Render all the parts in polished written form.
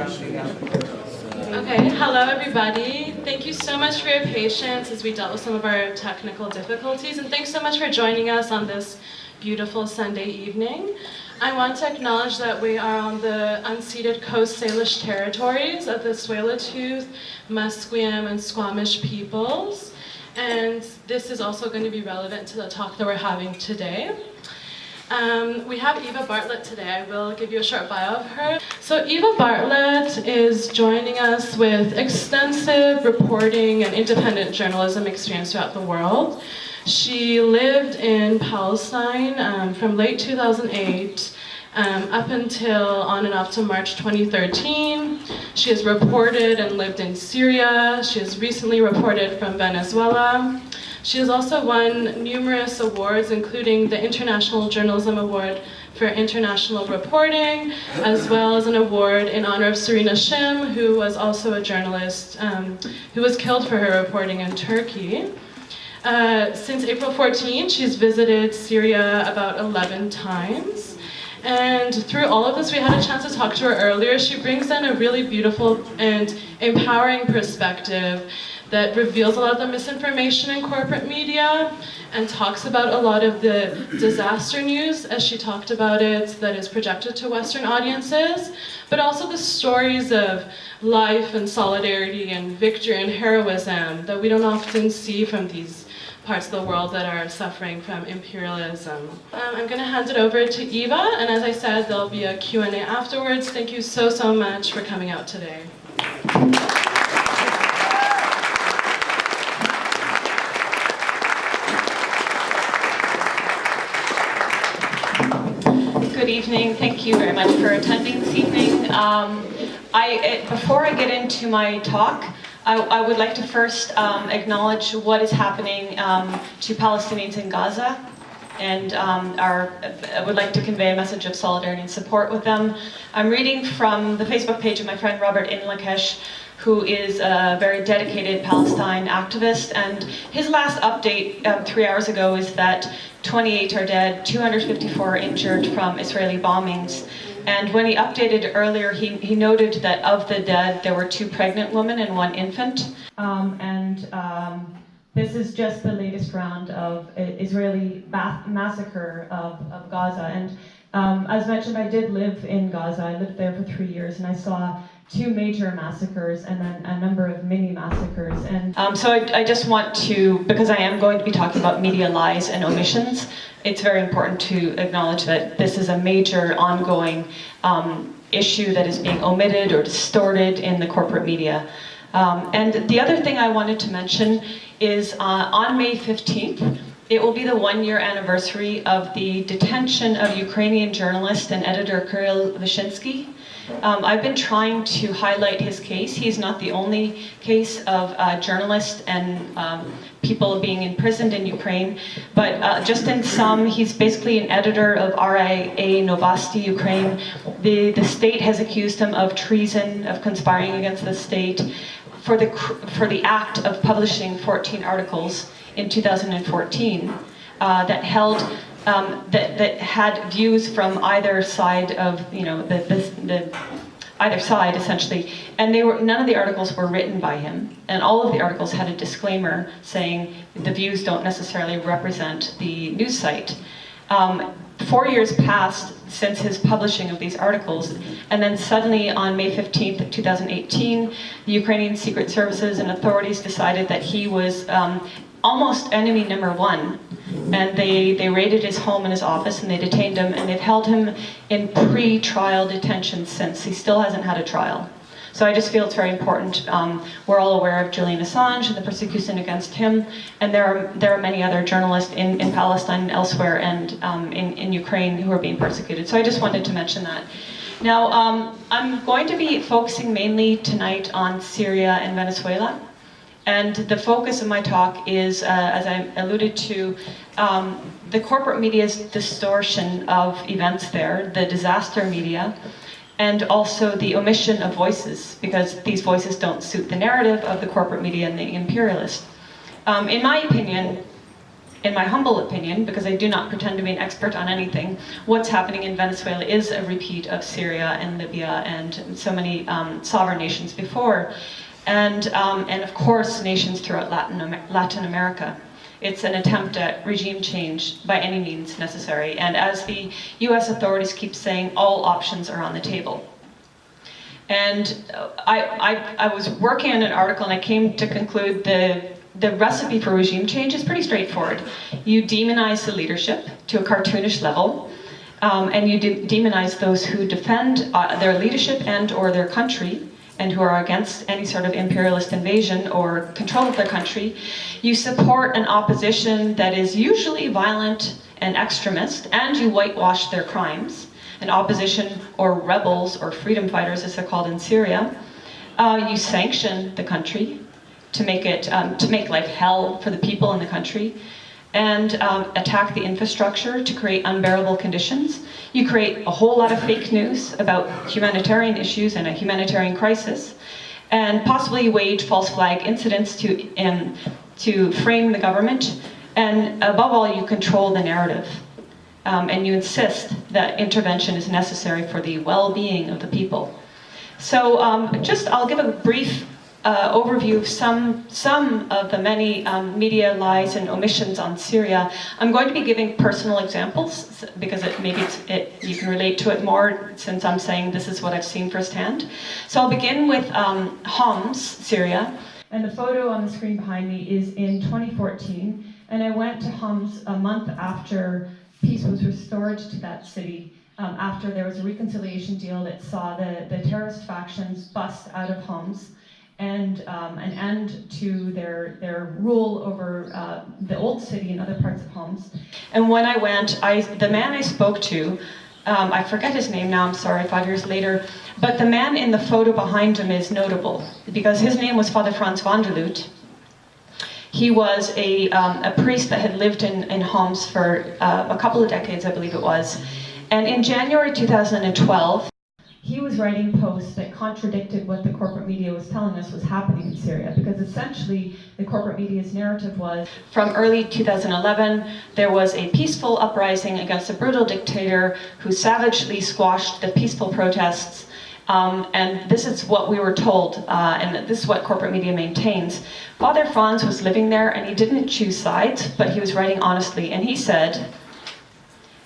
Okay, hello everybody. Thank you so much for your patience as we dealt with some of our technical difficulties, and thanks so much for joining us on this beautiful Sunday evening. I want to acknowledge that we are on the unceded Coast Salish territories of the Tsleil-Waututh, Musqueam, and Squamish peoples, and this is also going to be relevant to the talk that we're having today. We have Eva Bartlett today. I will give you a short bio of her. So Eva Bartlett is joining us with extensive reporting and independent journalism experience throughout the world. She lived in Palestine from late 2008 up until on and off to March 2013. She has reported and lived in Syria. She has recently reported from Venezuela. She has also won numerous awards, including the International Journalism Award for International Reporting, as well as an award in honor of Serena Shim, who was also a journalist who was killed for her reporting in Turkey. Since April 14, she's visited Syria about 11 times. And through all of this, we had a chance to talk to her earlier. She brings in a really beautiful and empowering perspective that reveals a lot of the misinformation in corporate media and talks about a lot of the disaster news, as she talked about it, that is projected to Western audiences, but also the stories of life and solidarity and victory and heroism that we don't often see from these parts of the world that are suffering from imperialism. I'm going to hand it over to Eva, and as I said, there'll be a Q&A afterwards. Thank you so much for coming out today. Good evening. Thank you very much for attending this evening. Before I get into my talk, I would like to first acknowledge what is happening to Palestinians in Gaza, and I would like to convey a message of solidarity and support with them. I'm reading from the Facebook page of my friend Robert Inlakesh, who is a very dedicated Palestine activist, and his last update 3 hours ago is that 28 are dead, 254 are injured from Israeli bombings. And when he updated earlier, he noted that of the dead, there were 2 pregnant women and 1 infant. This is just the latest round of Israeli massacre of Gaza. And as mentioned, I did live in Gaza. I lived there for 3 years, and I saw 2 major massacres and then a number of mini massacres. And so I just want to, because I am going to be talking about media lies and omissions, it's very important to acknowledge that this is a major ongoing issue that is being omitted or distorted in the corporate media. And the other thing I wanted to mention is on May 15th, it will be the 1-year anniversary of the detention of Ukrainian journalist and editor Kirill Vyshinsky. I've been trying to highlight his case. He's not the only case of journalists and people being imprisoned in Ukraine, but just in sum, he's basically an editor of RIA Novosti Ukraine. The state has accused him of treason, of conspiring against the state, for the act of publishing 14 articles in 2014 that held that had views from either side of either side essentially, and none of the articles were written by him, and all of the articles had a disclaimer saying the views don't necessarily represent the news site. 4 years passed since his publishing of these articles, and then suddenly on May 15th of 2018, the Ukrainian secret services and authorities decided that he was almost enemy number 1. And they raided his home and his office, and they detained him, and they've held him in pre-trial detention since. He still hasn't had a trial. So I just feel it's very important. We're all aware of Julian Assange and the persecution against him, and there are many other journalists in Palestine and elsewhere, and in Ukraine who are being persecuted. So I just wanted to mention that. Now, I'm going to be focusing mainly tonight on Syria and Venezuela. And the focus of my talk is, as I alluded to, the corporate media's distortion of events there, the disaster media, and also the omission of voices, because these voices don't suit the narrative of the corporate media and the imperialist. In my opinion, in my humble opinion, because I do not pretend to be an expert on anything, what's happening in Venezuela is a repeat of Syria and Libya and so many sovereign nations before, and of course nations throughout Latin America. It's an attempt at regime change by any means necessary, and as the US authorities keep saying, all options are on the table. And I was working on an article and I came to conclude the recipe for regime change is pretty straightforward. You demonize the leadership to a cartoonish level, and you demonize those who defend their leadership and or their country, and who are against any sort of imperialist invasion or control of their country. You support an opposition that is usually violent and extremist, and you whitewash their crimes. An opposition, or rebels, or freedom fighters as they're called in Syria. You sanction the country to make life hell for the people in the country, and attack the infrastructure to create unbearable conditions. You create a whole lot of fake news about humanitarian issues and a humanitarian crisis, and possibly wage false flag incidents to frame the government, and above all, you control the narrative. And you insist that intervention is necessary for the well-being of the people. So I'll give a brief overview of some of the many media lies and omissions on Syria. I'm going to be giving personal examples because you can relate to it more, since I'm saying this is what I've seen firsthand. So I'll begin with Homs, Syria. And the photo on the screen behind me is in 2014. And I went to Homs a month after peace was restored to that city, after there was a reconciliation deal that saw the terrorist factions bust out of Homs, and an end to their rule over the old city and other parts of Homs. And when I went, the man I spoke to, I forget his name now, I'm sorry, 5 years later, but the man in the photo behind him is notable, because his name was Father Frans van der Loot. He was a priest that had lived in Homs for a couple of decades, I believe it was. And in January 2012, he was writing posts that contradicted what the corporate media was telling us was happening in Syria, because essentially the corporate media's narrative was, from early 2011, there was a peaceful uprising against a brutal dictator who savagely squashed the peaceful protests. And this is what we were told, and this is what corporate media maintains. Father Franz was living there, and he didn't choose sides, but he was writing honestly. And he said,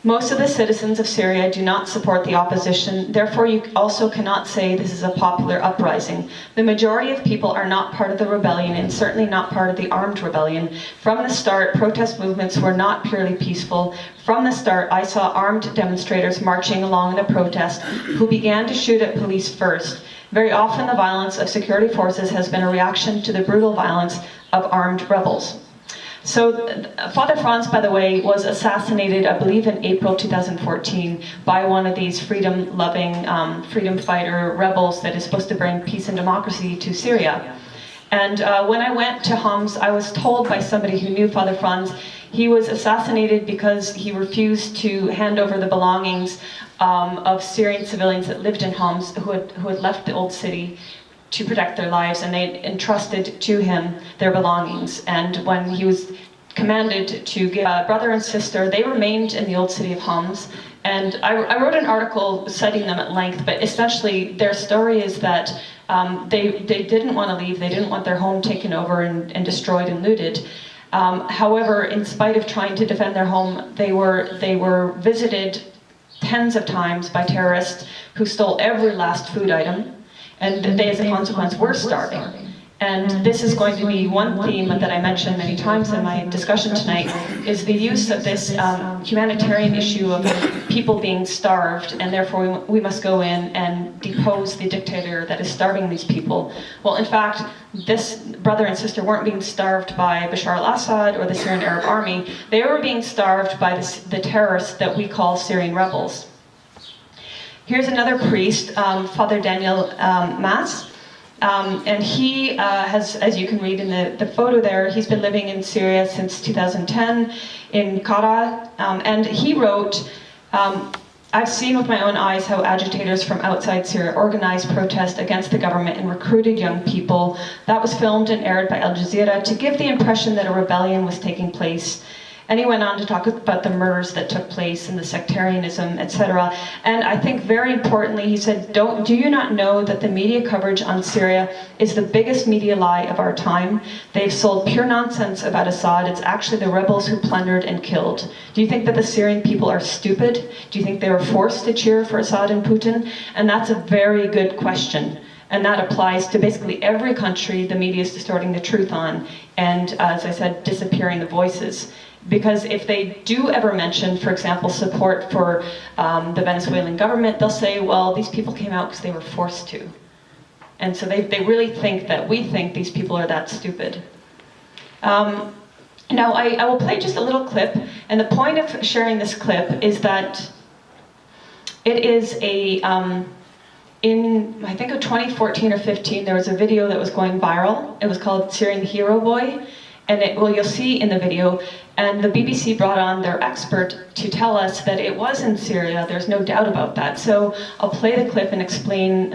most of the citizens of Syria do not support the opposition, therefore you also cannot say this is a popular uprising. The majority of people are not part of the rebellion, and certainly not part of the armed rebellion. From the start, protest movements were not purely peaceful. From the start, I saw armed demonstrators marching along in a protest who began to shoot at police first. Very often the violence of security forces has been a reaction to the brutal violence of armed rebels. So Father Franz, by the way, was assassinated, I believe, in April 2014 by one of these freedom-loving, freedom fighter rebels that is supposed to bring peace and democracy to Syria. And when I went to Homs, I was told by somebody who knew Father Franz, he was assassinated because he refused to hand over the belongings of Syrian civilians that lived in Homs who had left the old city to protect their lives, and they entrusted to him their belongings. And when he was commanded to give a brother and sister, they remained in the old city of Homs. And I wrote an article citing them at length, but essentially their story is that they didn't want to leave, they didn't want their home taken over and destroyed and looted. However, in spite of trying to defend their home, they were visited tens of times by terrorists who stole every last food item. And they, as a consequence, were starving. And this is going to be one theme that I mentioned many times in my discussion tonight, is the use of this humanitarian issue of people being starved, and therefore we must go in and depose the dictator that is starving these people. Well, in fact, this brother and sister weren't being starved by Bashar al-Assad or the Syrian Arab Army. They were being starved by the terrorists that we call Syrian rebels. Here's another priest, Father Daniel Mas, and he has, as you can read in the photo there, he's been living in Syria since 2010 in Kara, and he wrote, I've seen with my own eyes how agitators from outside Syria organized protest against the government and recruited young people. That was filmed and aired by Al Jazeera to give the impression that a rebellion was taking place. And he went on to talk about the murders that took place and the sectarianism, etc. And I think very importantly, he said, do you not know that the media coverage on Syria is the biggest media lie of our time? They've sold pure nonsense about Assad. It's actually the rebels who plundered and killed. Do you think that the Syrian people are stupid? Do you think they were forced to cheer for Assad and Putin? And that's a very good question. And that applies to basically every country the media is distorting the truth on, and as I said, disappearing the voices. Because if they do ever mention, for example, support for the Venezuelan government, they'll say, well, these people came out because they were forced to. And so they really think that we think these people are that stupid. Now, I will play just a little clip, and the point of sharing this clip is that it is in, I think of 2014 or 15, there was a video that was going viral. It was called Syrian Hero Boy. And you'll see in the video, and the BBC brought on their expert to tell us that it was in Syria. There's no doubt about that. So I'll play the clip and explain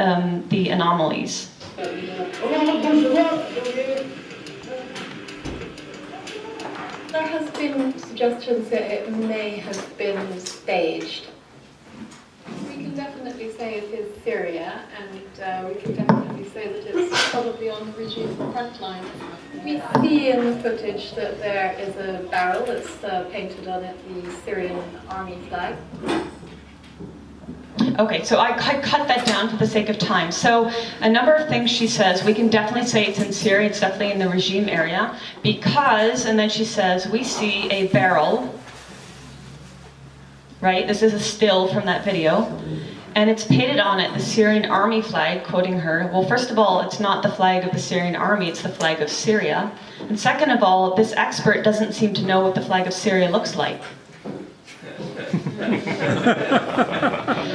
the anomalies. There has been suggestions that it may have been staged. We can definitely say it is Syria, and we can definitely say that it's probably on the regime front line. We see in the footage that there is a barrel that's painted on it the Syrian army flag. Okay, so I cut that down for the sake of time. So a number of things she says, we can definitely say it's in Syria, it's definitely in the regime area, because, and then she says, we see a barrel, right? This is a still from that video. And it's painted on it the Syrian army flag, quoting her. Well, first of all, it's not the flag of the Syrian army, it's the flag of Syria. And second of all, this expert doesn't seem to know what the flag of Syria looks like.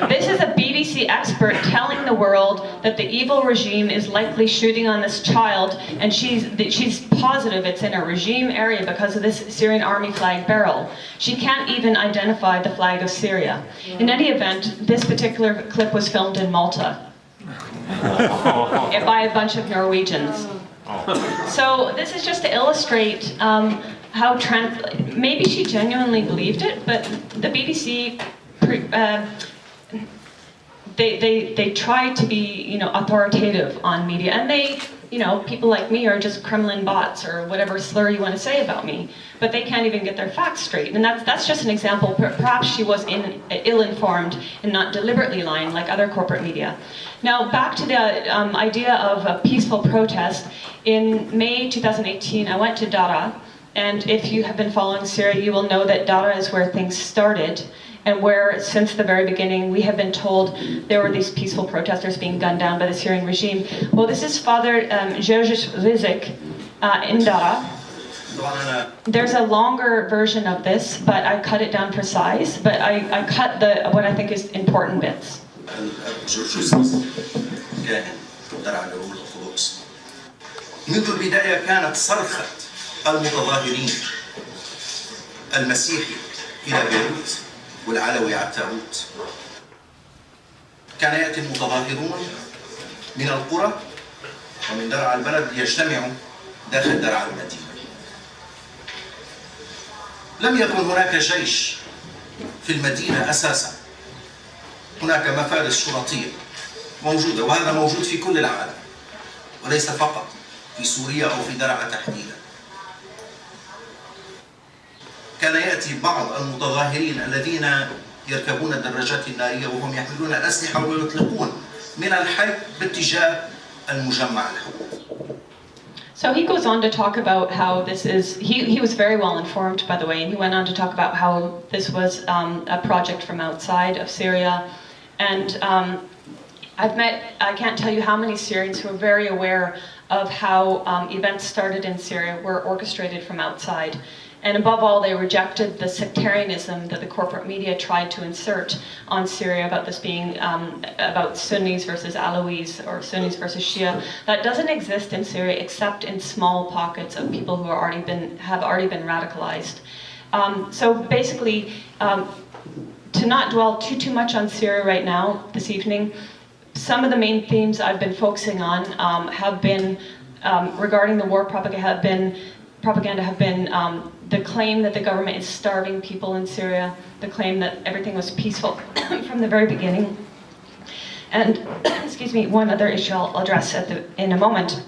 This is a BBC expert telling the world that the evil regime is likely shooting on this child, and she's positive it's in a regime area because of this Syrian army flag barrel. She can't even identify the flag of Syria. In any event, this particular clip was filmed in Malta by a bunch of Norwegians. So this is just to illustrate how maybe she genuinely believed it, but the BBC they try to be, authoritative on media, and they, people like me are just Kremlin bots or whatever slur you want to say about me, but they can't even get their facts straight. And that's just an example. Perhaps she was ill-informed and not deliberately lying like other corporate media. Now, back to the idea of a peaceful protest. In May 2018, I went to Dara, and if you have been following Syria, you will know that Dara is where things started, and where, since the very beginning, we have been told there were these peaceful protesters being gunned down by the Syrian regime. Well, this is Father Georges Rizik in Dara. There's a longer version of this, but I cut it down for size, but I cut what I think is important bits. منذ البداية كانت صرخة المتظاهرين المسيحي إلى بيروت والعلوي على التابوت. كان يأتي المتظاهرون من القرى ومن درع البلد ليجتمعوا داخل درع المدينة. لم يكن هناك جيش في المدينة أساسا. هناك مفارس شرطية موجودة، وهذا موجود في كل العالم وليس فقط في سوريا أو في درعا تحديدا. كان يأتي بعض المتظاهرين الذين يركبون الدراجات النارية وهم يحملون الأسلحة ويطلقون من الحي باتجاه المجمع الحكومي. So he goes on to talk about how this is, he was very well informed, by the way, and he went on to talk about how this was a project from outside of Syria. And I can't tell you how many Syrians who are very aware of how events started in Syria were orchestrated from outside. And above all, they rejected the sectarianism that the corporate media tried to insert on Syria about this being about Sunnis versus Alawis or Sunnis versus Shia. That doesn't exist in Syria except in small pockets of people who have already been radicalized. So basically, to not dwell too much on Syria right now, this evening, some of the main themes I've been focusing on have been, regarding the war propaganda, have been propaganda have been the claim that the government is starving people in Syria, the claim that everything was peaceful from the very beginning. And, excuse me, one other issue I'll address in a moment.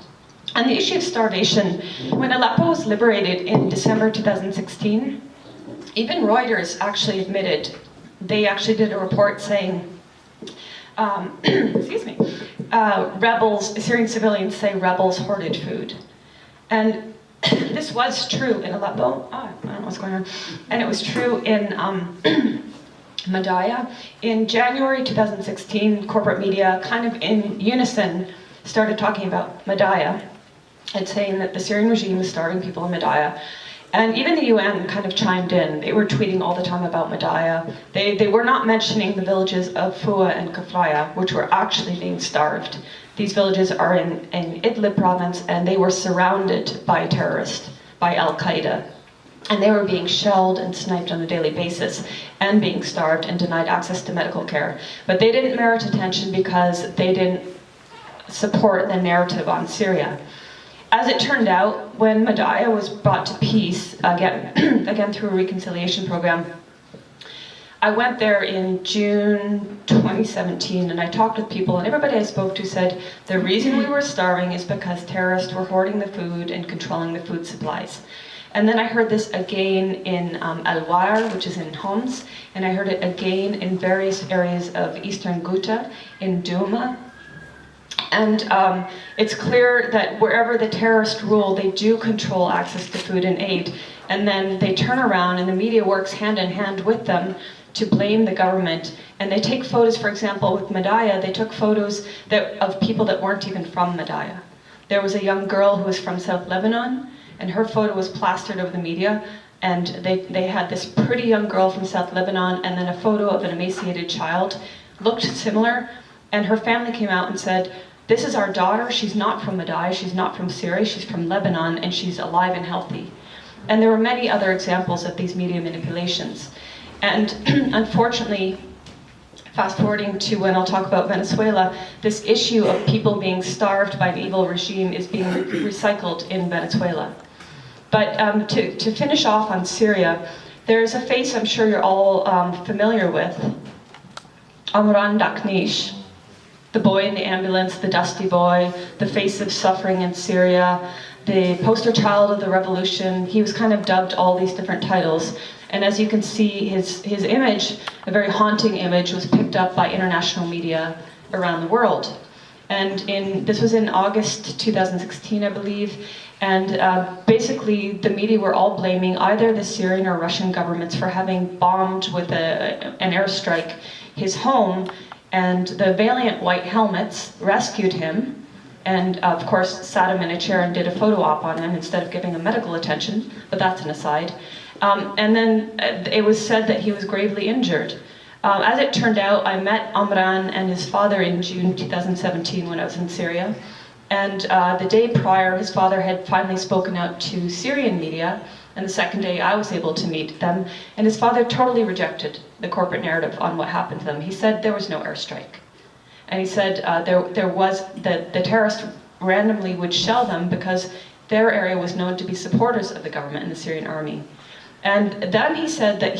On the issue of starvation, when Aleppo was liberated in December 2016, even Reuters actually admitted, they actually did a report saying, excuse me, Syrian civilians say rebels hoarded food. And this was true in Aleppo. I don't know what's going on. And it was true in Madaya. In January 2016, corporate media, kind of in unison, started talking about Madaya and saying that the Syrian regime was starving people in Madaya. And even the UN kind of chimed in. They were tweeting all the time about Madaya. They were not mentioning the villages of Fua and Kafraya, which were actually being starved. These villages are in Idlib province, and they were surrounded by terrorists, by Al-Qaeda. And they were being shelled and sniped on a daily basis, and being starved and denied access to medical care. But they didn't merit attention because they didn't support the narrative on Syria. As it turned out, when Madaya was brought to peace, again through a reconciliation program, I went there in June 2017, and I talked with people, and everybody I spoke to said the reason we were starving is because terrorists were hoarding the food and controlling the food supplies. And then I heard this again in Al-Wa'ar, which is in Homs, and I heard it again in various areas of eastern Ghouta, in Douma. And it's clear that wherever the terrorists rule, they do control access to food and aid. And then they turn around, and the media works hand in hand with them to blame the government. And they take photos, for example, with Madaya, they took photos of people that weren't even from Madaya. There was a young girl who was from South Lebanon, and her photo was plastered over the media. And they had this pretty young girl from South Lebanon, and then a photo of an emaciated child, looked similar. And her family came out and said, this is our daughter, she's not from Madaya, she's not from Syria, she's from Lebanon, and she's alive and healthy. And there were many other examples of these media manipulations. And unfortunately, fast forwarding to when I'll talk about Venezuela, this issue of people being starved by an evil regime is being recycled in Venezuela. But to finish off on Syria, there's a face I'm sure you're all familiar with, Amran Daknish. The boy in the ambulance, the dusty boy, the face of suffering in Syria, the poster child of the revolution. He was kind of dubbed all these different titles. And as you can see, his image, a very haunting image, was picked up by international media around the world. And this was in August 2016, I believe. And basically, the media were all blaming either the Syrian or Russian governments for having bombed with an airstrike his home. And the valiant white helmets rescued him and, of course, sat him in a chair and did a photo op on him instead of giving him medical attention, but that's an aside. And then it was said that he was gravely injured. As it turned out, I met Amran and his father in June 2017 when I was in Syria. And the day prior, his father had finally spoken out to Syrian media, and the second day I was able to meet them, and his father totally rejected the corporate narrative on what happened to them. He said there was no airstrike. And he said the terrorists randomly would shell them because their area was known to be supporters of the government and the Syrian army. And then he said that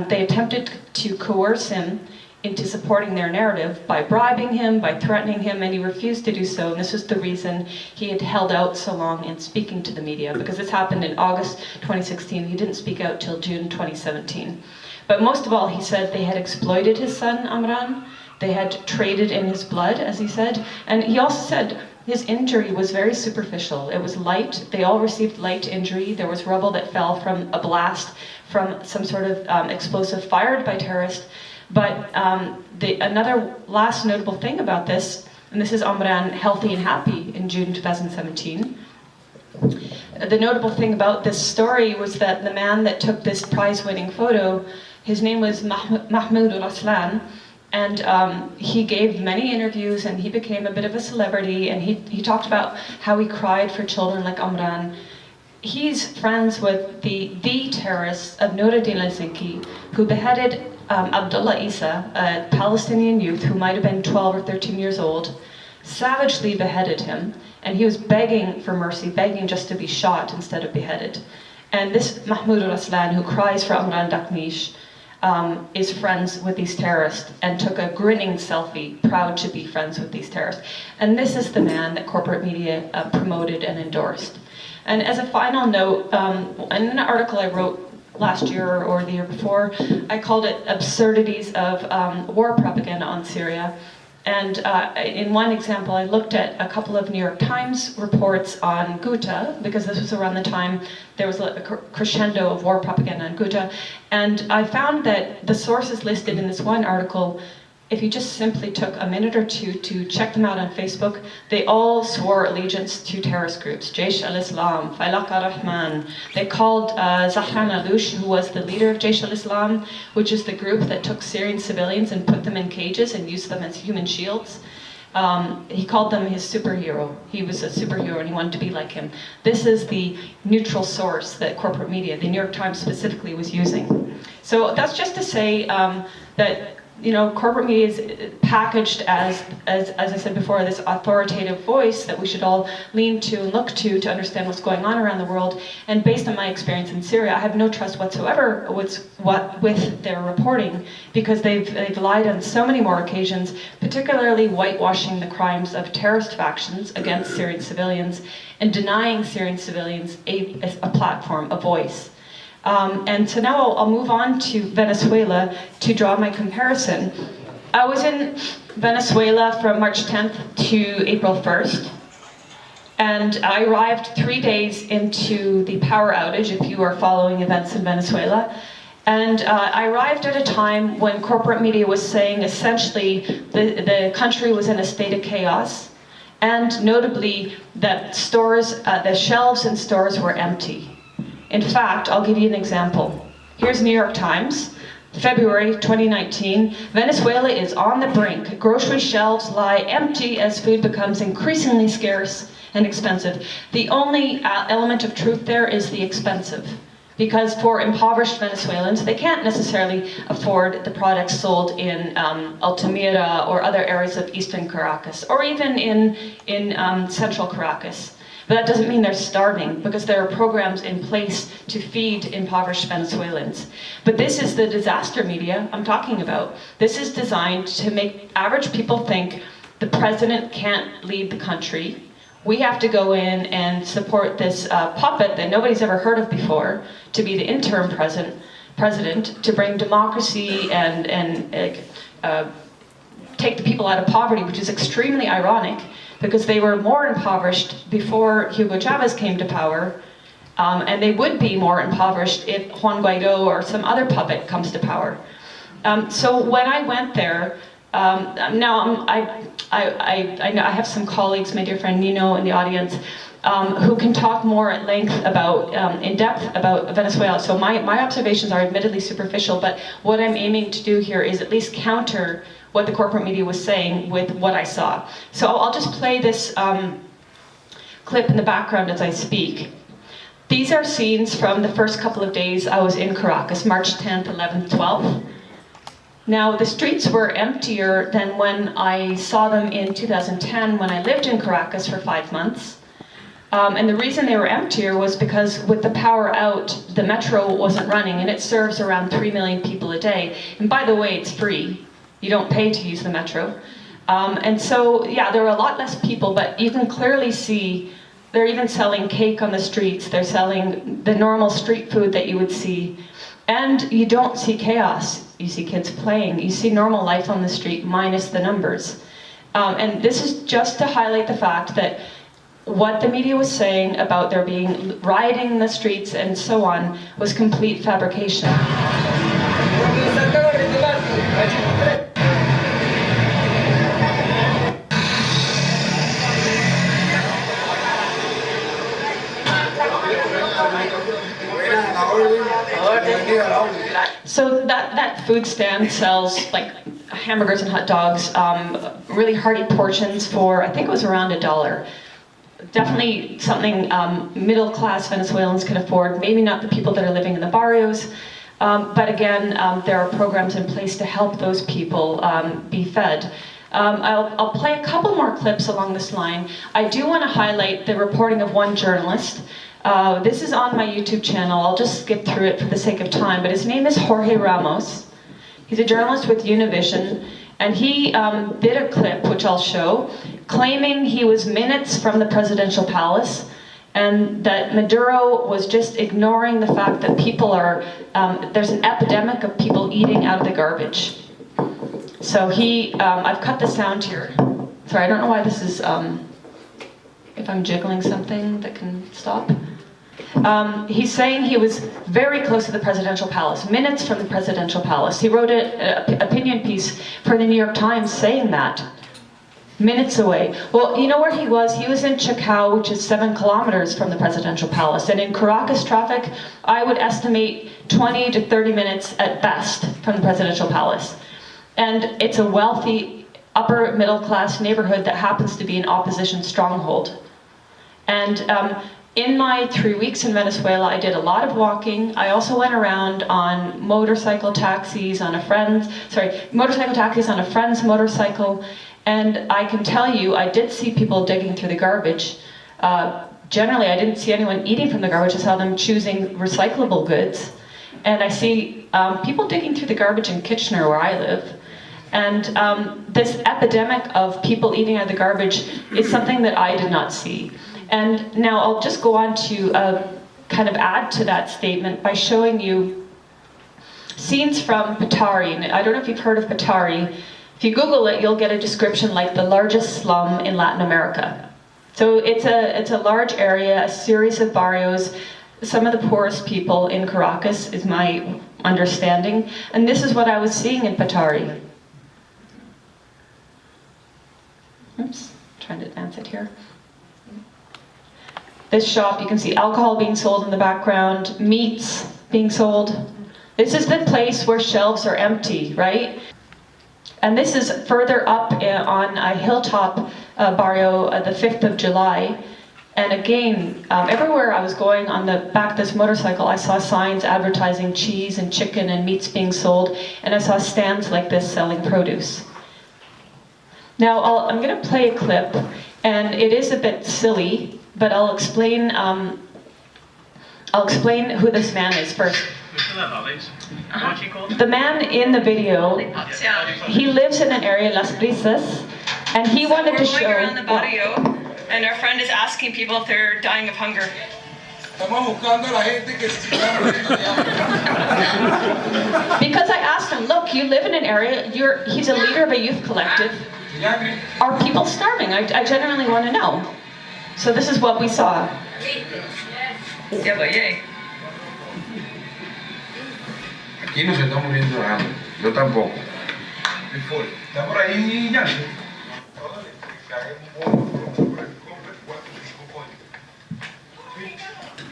they attempted to coerce him into supporting their narrative by bribing him, by threatening him, and he refused to do so. And this was the reason he had held out so long in speaking to the media, because this happened in August 2016. He didn't speak out till June 2017. But most of all, he said they had exploited his son, Amran. They had traded in his blood, as he said. And he also said his injury was very superficial. It was light. They all received light injury. There was rubble that fell from a blast from some sort of explosive fired by terrorists. But another last notable thing about this, and this is Amran healthy and happy in June 2017. The notable thing about this story was that the man that took this prize-winning photo, his name was Mahmoud al-Aslan, and he gave many interviews, and he became a bit of a celebrity, and he talked about how he cried for children like Amran. He's friends with the terrorists of Nour ad-Din al-Zinki, who beheaded Abdullah Isa, a Palestinian youth who might have been 12 or 13 years old, savagely beheaded him, and he was begging for mercy, begging just to be shot instead of beheaded. And this Mahmoud al-Aslan, who cries for Amran Dakmish, is friends with these terrorists and took a grinning selfie, proud to be friends with these terrorists. And this is the man that corporate media promoted and endorsed. And as a final note, in an article I wrote last year or the year before, I called it Absurdities of War Propaganda on Syria. And in one example, I looked at a couple of New York Times reports on Ghouta, because this was around the time there was a crescendo of war propaganda on Ghouta. And I found that the sources listed in this one article, if you just simply took a minute or two to check them out on Facebook, they all swore allegiance to terrorist groups. Jaish al-Islam, Failaq ar-Rahman. They called Zahran Aloush, who was the leader of Jaish al-Islam, which is the group that took Syrian civilians and put them in cages and used them as human shields. He called them his superhero. He was a superhero and he wanted to be like him. This is the neutral source that corporate media, the New York Times specifically, was using. So that's just to say that corporate media is packaged as I said before, this authoritative voice that we should all lean to and look to understand what's going on around the world. And based on my experience in Syria, I have no trust whatsoever with their reporting, because they've lied on so many more occasions, particularly whitewashing the crimes of terrorist factions against Syrian civilians and denying Syrian civilians a platform, a voice. And so now I'll move on to Venezuela to draw my comparison. I was in Venezuela from March 10th to April 1st. And I arrived 3 days into the power outage, if you are following events in Venezuela. And I arrived at a time when corporate media was saying essentially the country was in a state of chaos. And notably that stores, the shelves in stores were empty. In fact, I'll give you an example. Here's New York Times, February 2019. Venezuela is on the brink. Grocery shelves lie empty as food becomes increasingly scarce and expensive. The only element of truth there is the expensive. Because for impoverished Venezuelans, they can't necessarily afford the products sold in Altamira or other areas of eastern Caracas, or even in central Caracas. But that doesn't mean they're starving, because there are programs in place to feed impoverished Venezuelans. But this is the disaster media I'm talking about. This is designed to make average people think the president can't lead the country. We have to go in and support this puppet that nobody's ever heard of before, to be the interim president, to bring democracy and take the people out of poverty, which is extremely ironic, because they were more impoverished before Hugo Chavez came to power, and they would be more impoverished if Juan Guaido or some other puppet comes to power. So when I went there, now I have some colleagues, my dear friend Nino in the audience, who can talk more at length about, in depth about Venezuela. So my observations are admittedly superficial, but what I'm aiming to do here is at least counter what the corporate media was saying with what I saw. So I'll just play this clip in the background as I speak. These are scenes from the first couple of days I was in Caracas, March 10th, 11th, 12th. Now, the streets were emptier than when I saw them in 2010 when I lived in Caracas for 5 months. And the reason they were emptier was because with the power out, the metro wasn't running, and it serves around 3 million people a day. And by the way, it's free. You don't pay to use the metro. And so, yeah, there are a lot less people, but you can clearly see they're even selling cake on the streets. They're selling the normal street food that you would see. And you don't see chaos. You see kids playing. You see normal life on the street minus the numbers. And this is just to highlight the fact that what the media was saying about there being rioting in the streets and so on was complete fabrication. So that food stand sells like hamburgers and hot dogs, really hearty portions for, I think it was around $1. Definitely something middle-class Venezuelans can afford, maybe not the people that are living in the barrios, but again, there are programs in place to help those people be fed. I'll play a couple more clips along this line. I do want to highlight the reporting of one journalist. This is on my YouTube channel. I'll just skip through it for the sake of time, but his name is Jorge Ramos. He's a journalist with Univision, and he did a clip, which I'll show, claiming he was minutes from the presidential palace, and that Maduro was just ignoring the fact that people are, there's an epidemic of people eating out of the garbage. So I've cut the sound here. Sorry, I don't know why this is, if I'm jiggling something that can stop. He's saying he was very close to the presidential palace, minutes from the presidential palace. He wrote an opinion piece for the New York Times saying that. Minutes away. Well, you know where he was? He was in Chacao, which is 7 kilometers from the presidential palace. And in Caracas traffic, I would estimate 20 to 30 minutes at best from the presidential palace. And it's a wealthy, upper middle class neighborhood that happens to be an opposition stronghold. And in my 3 weeks in Venezuela, I did a lot of walking. I also went around on motorcycle taxis on a friend's motorcycle. And I can tell you, I did see people digging through the garbage. Generally, I didn't see anyone eating from the garbage. I saw them choosing recyclable goods. And I see people digging through the garbage in Kitchener, where I live. And this epidemic of people eating out of the garbage is something that I did not see. And now I'll just go on to kind of add to that statement by showing you scenes from Petare. And I don't know if you've heard of Petare. If you Google it, you'll get a description like the largest slum in Latin America. So it's a large area, a series of barrios, some of the poorest people in Caracas is my understanding. And this is what I was seeing in Petare. Oops, trying to advance it here. This shop, you can see alcohol being sold in the background, meats being sold. This is the place where shelves are empty, right? And this is further up on a hilltop barrio, the 5th of July. And again, everywhere I was going on the back of this motorcycle, I saw signs advertising cheese and chicken and meats being sold, and I saw stands like this selling produce. Now, I'm going to play a clip, and it is a bit silly, but I'll explain who this man is first. The man in the video, he lives in an area, Las Brisas, and he wanted to show... We're going around the barrio, and our friend is asking people if they're dying of hunger. Because I asked him, look, you live in an area, he's a leader of a youth collective. Are people starving? I genuinely want to know. So this is what we saw. Aquí no se está muriendo de hambre, yo tampoco. Está por ahí ya.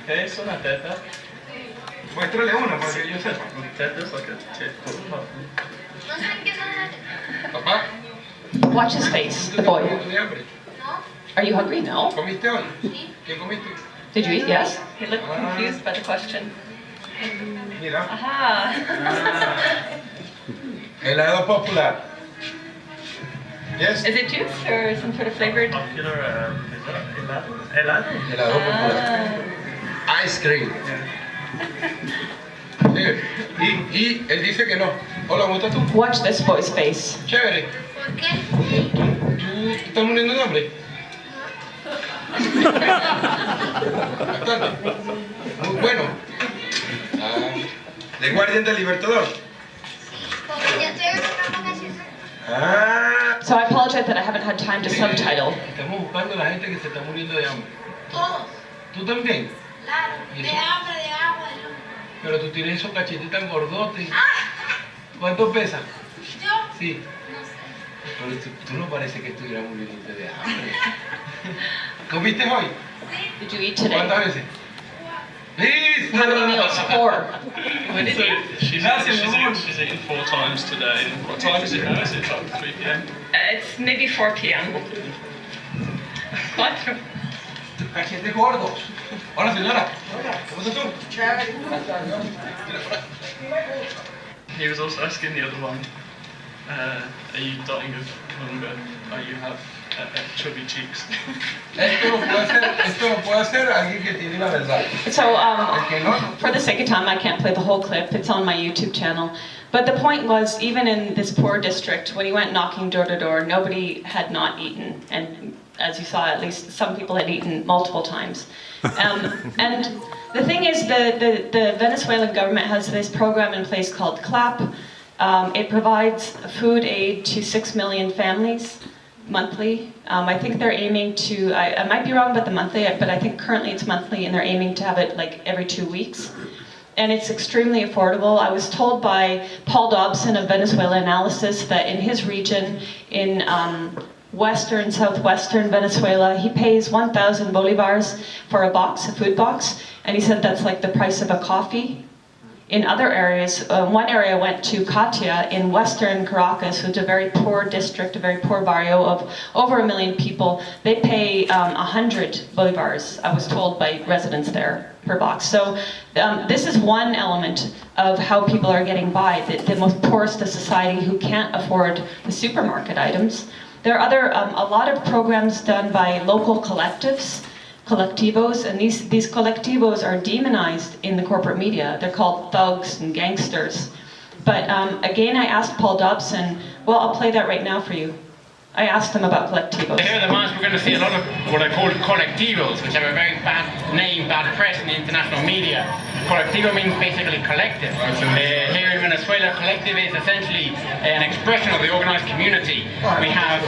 ¿Qué es una teta? Muéstrale una para que yo sepa. Teta es like a tit. Papá. Watch his face, the boy. Are you hungry? No. ¿Comiste hoy? ¿Qué comiste? Did you eat? Yes. He looked confused by the question. Mira. Aha. Helado popular. Yes. Is it juice or some sort of flavored? Popular, helado? Helado popular. Ice cream. Sí. Y él dice que no. Hola, ¿cómo estás tú? Watch this boy's face. Chévere. ¿Por qué? ¿Tú estás muriendo de hambre? Bastante. Muy bueno. ¿De Guardián del Libertador? Porque yo estoy en una vacación. So I apologize that I haven't had time to subtitle. Estamos buscando a la gente que se está muriendo de hambre. Todos. ¿Tú también? Claro. ¿Y De eso? hambre, de agua, de luz. Pero tú tienes esos cachetes tan gordotes. ¡Ah! ¿Cuánto pesa? ¿Yo? Sí. No sé. Pero tú no parece que estuvieras muriéndote de hambre. ¿Comiste hoy? Did you eat today? ¿Cuántas veces? ¡Listo! How many meals? 4. So she's eaten 4 times today. What time is it now? Is it like 3 p.m.? It's maybe 4 p.m. Cuatro. Cachetes gordos. Hola, señora. ¿Cómo estás tú? He was also asking the other one Are you dying of hunger? Or you have chubby cheeks? Esto lo puede hacer alguien que tiene la verdad. So, El que no, for the sake of time, I can't play the whole clip. It's on my YouTube channel. But the point was, even in this poor district, when he went knocking door to door, nobody had not eaten. And as you saw, at least some people had eaten multiple times. And the thing is, the Venezuelan government has this program in place called CLAP. It provides food aid to 6 million families monthly. I think they're aiming to, I might be wrong about the monthly, but I think currently it's monthly, and they're aiming to have it like every 2 weeks. And it's extremely affordable. I was told by Paul Dobson of Venezuela Analysis that in his region, in western, southwestern Venezuela, he pays 1,000 bolivars for a food box, and he said that's like the price of a coffee. In other areas, one area I went to, Katia, in western Caracas, which is a very poor district, a very poor barrio of over 1 million people. They pay 100 bolivars, I was told by residents there, per box. So this is one element of how people are getting by, the most poorest of society who can't afford the supermarket items. There are a lot of programs done by local collectives, colectivos, and these colectivos are demonized in the corporate media. They're called thugs and gangsters. But again, I asked Paul Dobson, well, I'll play that right now for you. I asked him about colectivos. Here at the march, we're going to see a lot of what are called colectivos, which have a very bad name, bad press in the international media. Colectivo means basically collective. Here in Venezuela, collective is essentially an expression of the organized community. We have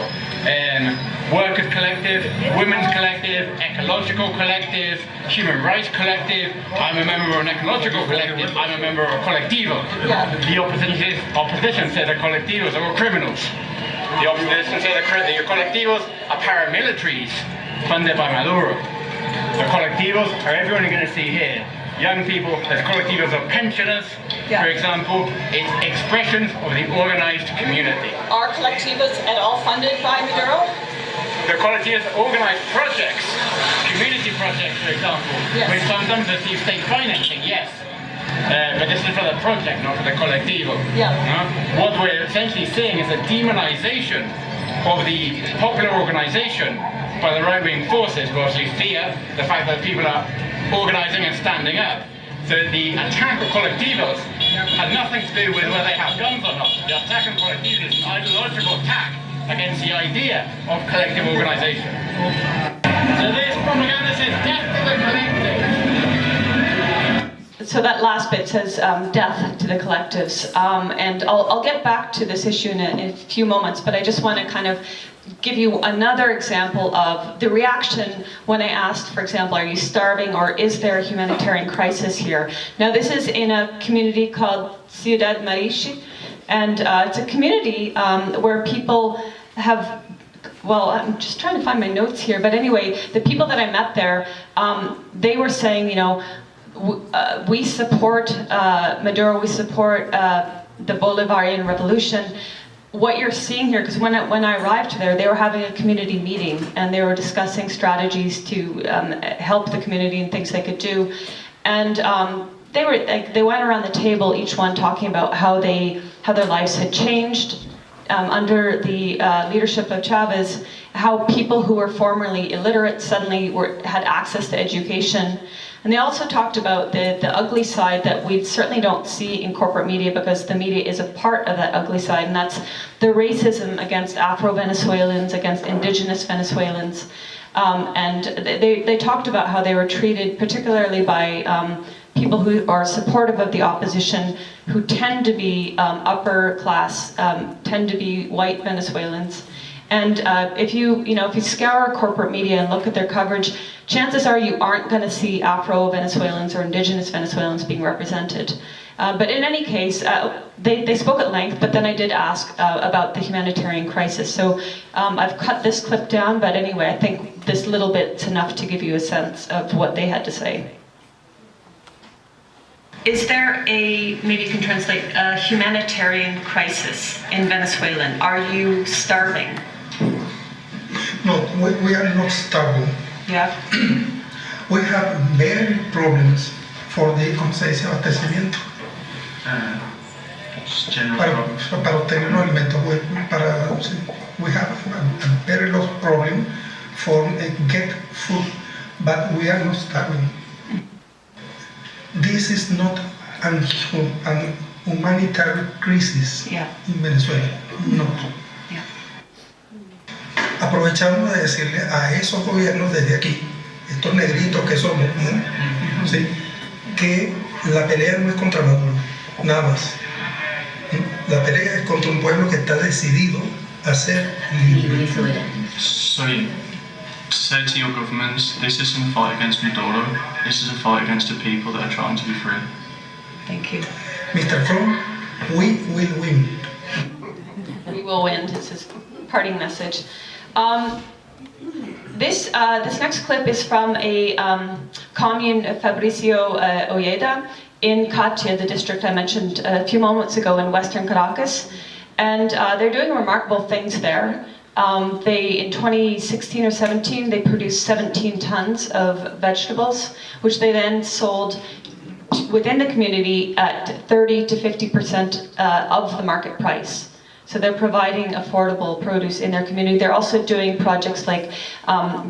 workers collective, women's collective, ecological collective, human rights collective. I'm a member of an ecological collective. I'm a member of a colectivo. The opposition said the collectivos are all criminals. The opposition said the collectivos are paramilitaries funded by Maduro. The collectivos are everyone you're going to see here. Young people, there's collectivos of pensioners, for example. It's expressions of the organized community. Are collectivos at all funded by Maduro? The collectivos organize projects, community projects, for example, which sometimes receive state financing, yes. But this is for the project, not for the collectivo. What we're essentially seeing is a demonization of the popular organization by the right-wing forces, who actually fear the fact that people are organizing and standing up. So the attack of collectivos had nothing to do with whether they have guns or not. The attack on collectivos is an ideological attack against the idea of collective organization. So this propaganda says death to the collective. So that last bit says death to the collectives. And I'll get back to this issue in a few moments, but I just want to kind of give you another example of the reaction when I asked, for example, are you starving or is there a humanitarian crisis here? Now this is in a community called Ciudad Marichi, and it's a community where people have, well, I'm just trying to find my notes here, but anyway, the people that I met there, they were saying, you know, we support Maduro, we support the Bolivarian revolution. What you're seeing here, because when I arrived there, they were having a community meeting and they were discussing strategies to help the community and things they could do. And they went around the table, each one talking about how their lives had changed under the leadership of Chavez, how people who were formerly illiterate suddenly had access to education. And they also talked about the ugly side that we certainly don't see in corporate media, because the media is a part of that ugly side, and that's the racism against Afro-Venezuelans, against indigenous Venezuelans. And they talked about how they were treated, particularly by people who are supportive of the opposition, who tend to be upper class, tend to be white Venezuelans. And if you scour corporate media and look at their coverage, chances are you aren't going to see Afro-Venezuelans or indigenous Venezuelans being represented. But in any case, they spoke at length, but then I did ask about the humanitarian crisis. So I've cut this clip down, but anyway, I think this little bit's enough to give you a sense of what they had to say. Is there maybe you can translate, a humanitarian crisis in Venezuela? Are you starving? No, we are not starving. Yeah. We have many problems for the abastecimiento. Just general para, problems. para obtener los alimentos. We have a very lot of problem for get food, but we are not starving. This is not an humanitarian crisis in Venezuela. No. Aprovechamos de decirle a esos gobiernos desde aquí, estos negritos que somos, ¿no? ¿Sí? Que la pelea no es contra Maduro, nada más. La pelea es contra un pueblo que está decidido a ser libre. So, say to your governments, this isn't a fight against Maduro, this is a fight against the people that are trying to be free. Thank you. Mr. Trump, we will win. We will win, is his parting message. This next clip is from a commune, Fabricio Ojeda, in Catia, the district I mentioned a few moments ago in western Caracas. And they're doing remarkable things there. In 2016 or 17, they produced 17 tons of vegetables, which they then sold within the community at 30 to 50% of the market price. So they're providing affordable produce in their community. They're also doing projects like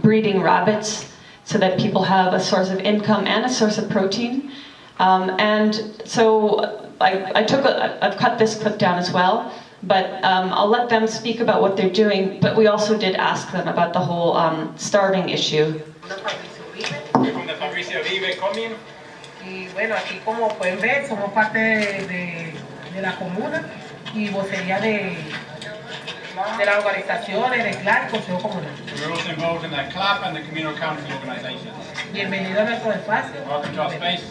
breeding rabbits so that people have a source of income and a source of protein. And so I've cut this clip down as well, but I'll let them speak about what they're doing, but we also did ask them about the whole starving issue. From the Fabricio Vive commune. Y bueno, aquí como pueden ver, somos parte de la comuna y vocería de las organizaciones, de CLAP y Consejo Comunal. We're also involved in the CLAP and the communal council organizations. Bienvenido a nuestro espacio. Welcome to our space.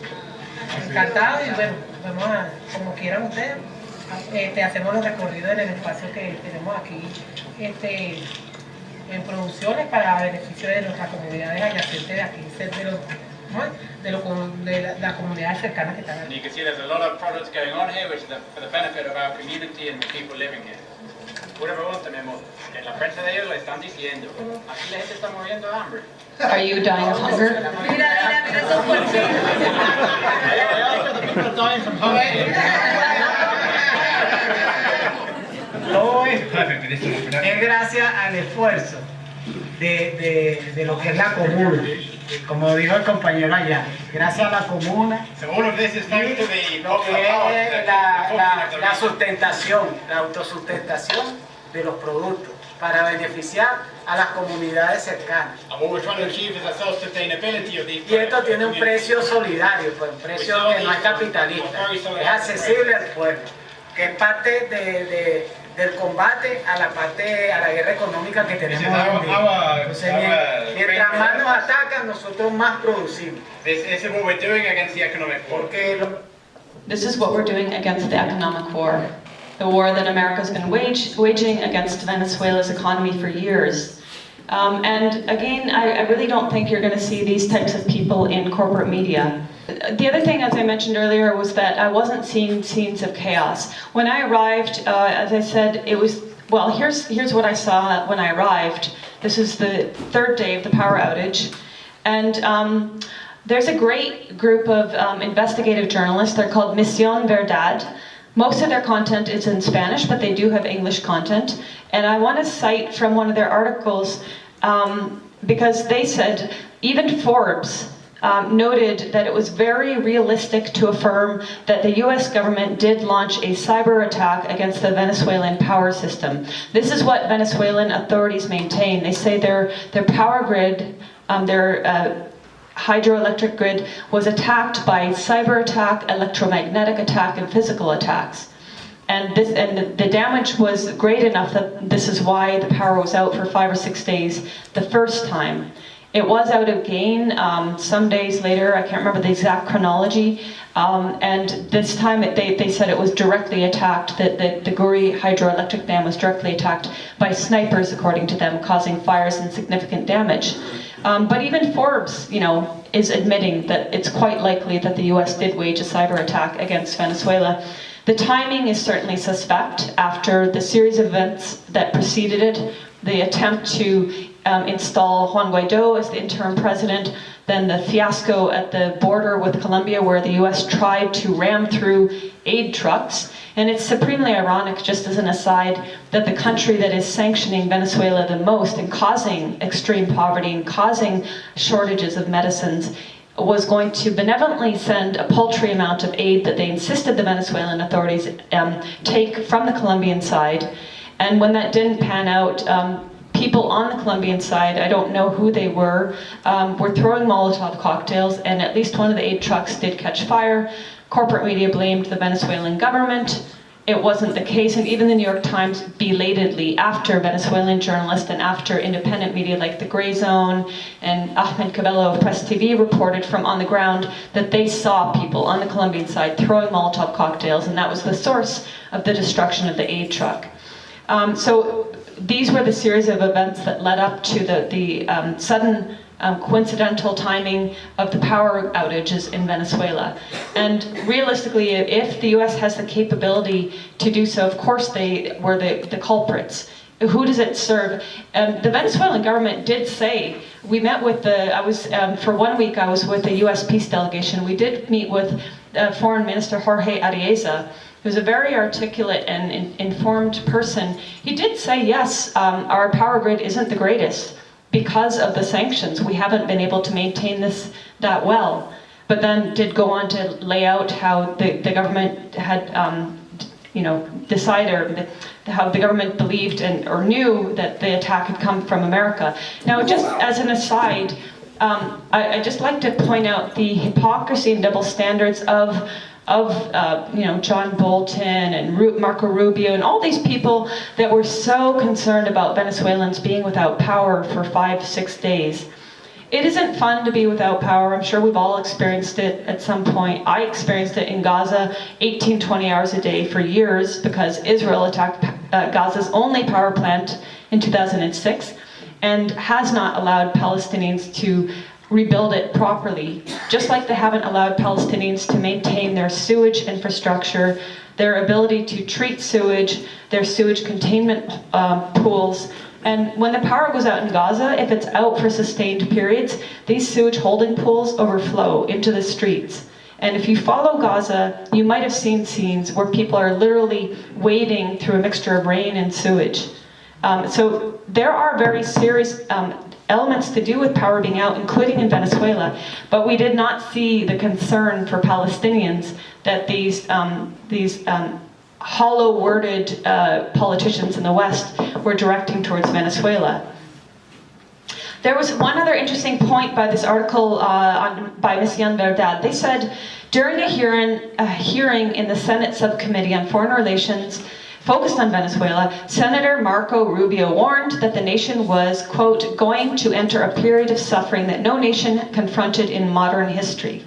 Encantado y bueno, vamos a, como quieran ustedes, hacemos los recorridos en el espacio que tenemos aquí en producciones para beneficio de nuestras comunidades adyacentes de aquí, de las comunidades cercanas que están aquí. And you can see there's a lot of projects going on here, which is for the benefit of our community and the people living here. Una pregunta, mi amor. En la prensa de ellos le están diciendo, aquí la gente está muriendo de hambre. Are you dying of hunger? Mira esos cuerpitos. People are dying from hunger. Todo esto es gracias al esfuerzo de lo que es la comuna, como dijo el compañero allá, gracias a la comuna, So all of this is thanks to the lo que es la sustentación, la autosustentación de los productos para beneficiar a las comunidades cercanas. And what we're trying to achieve is a self-sustainability of these Y esto tiene un precio solidario, pues un precio que no es capitalista, es accesible al pueblo, que es parte del combate a la guerra económica que tenemos hoy en día. Entonces, mientras más nos atacan, nosotros más producimos. This is what we're doing against the economic war. This is what we're doing against the economic war. The war that America's been waging against Venezuela's economy for years. And again, I really don't think you're going to see these types of people in corporate media. The other thing, as I mentioned earlier, was that I wasn't seeing scenes of chaos. When I arrived, as I said, it was, well, here's what I saw when I arrived. This is the third day of the power outage. And there's a great group of investigative journalists. They're called Misión Verdad. Most of their content is in Spanish, but they do have English content. And I want to cite from one of their articles, because they said, even Forbes noted that it was very realistic to affirm that the US government did launch a cyber attack against the Venezuelan power system. This is what Venezuelan authorities maintain. They say their power grid, their hydroelectric grid was attacked by cyber attack, electromagnetic attack, and physical attacks. And the damage was great enough that this is why the power was out for 5 or 6 days the first time. It was out again some days later. I can't remember the exact chronology. And this time they said it was directly attacked, that the Guri hydroelectric dam was directly attacked by snipers, according to them, causing fires and significant damage. But even Forbes, is admitting that it's quite likely that the US did wage a cyber attack against Venezuela. The timing is certainly suspect after the series of events that preceded it, the attempt to install Juan Guaido as the interim president, then the fiasco at the border with Colombia where the US tried to ram through aid trucks. And it's supremely ironic, just as an aside, that the country that is sanctioning Venezuela the most and causing extreme poverty and causing shortages of medicines was going to benevolently send a paltry amount of aid that they insisted the Venezuelan authorities take from the Colombian side. And when that didn't pan out, people on the Colombian side, I don't know who they were throwing Molotov cocktails, and at least one of the aid trucks did catch fire. Corporate media blamed the Venezuelan government. It wasn't the case, and even the New York Times belatedly, after Venezuelan journalists and after independent media like The Gray Zone and Ahmed Cabello of Press TV reported from on the ground that they saw people on the Colombian side throwing Molotov cocktails, and that was the source of the destruction of the aid truck. So these were the series of events that led up to the sudden coincidental timing of the power outages in Venezuela. And realistically, if the US has the capability to do so, of course they were the culprits. Who does it serve? The Venezuelan government did say, we met with for 1 week I was with the US peace delegation. We did meet with Foreign Minister Jorge Arieza, who's a very articulate and informed person. He did say, yes, our power grid isn't the greatest. Because of the sanctions, we haven't been able to maintain this that well. But then did go on to lay out how the government had, decided, or how the government believed or knew that the attack had come from America. Now, just as an aside, I just like to point out the hypocrisy and double standards of John Bolton and Marco Rubio and all these people that were so concerned about Venezuelans being without power for 5-6 days. It isn't fun to be without power. I'm sure we've all experienced it at some point. I experienced it in Gaza 18-20 hours a day for years because Israel attacked Gaza's only power plant in 2006 and has not allowed Palestinians to rebuild it properly, just like they haven't allowed Palestinians to maintain their sewage infrastructure, their ability to treat sewage, their sewage containment pools. And when the power goes out in Gaza, if it's out for sustained periods, these sewage holding pools overflow into the streets. And if you follow Gaza, you might have seen scenes where people are literally wading through a mixture of rain and sewage. So there are very serious elements to do with power being out, including in Venezuela, but we did not see the concern for Palestinians that these hollow-worded politicians in the West were directing towards Venezuela. There was one other interesting point by this article by Ms. Jan Verdad. They said, during a hearing in the Senate Subcommittee on Foreign Relations focused on Venezuela, Senator Marco Rubio warned that the nation was, quote, going to enter a period of suffering that no nation confronted in modern history.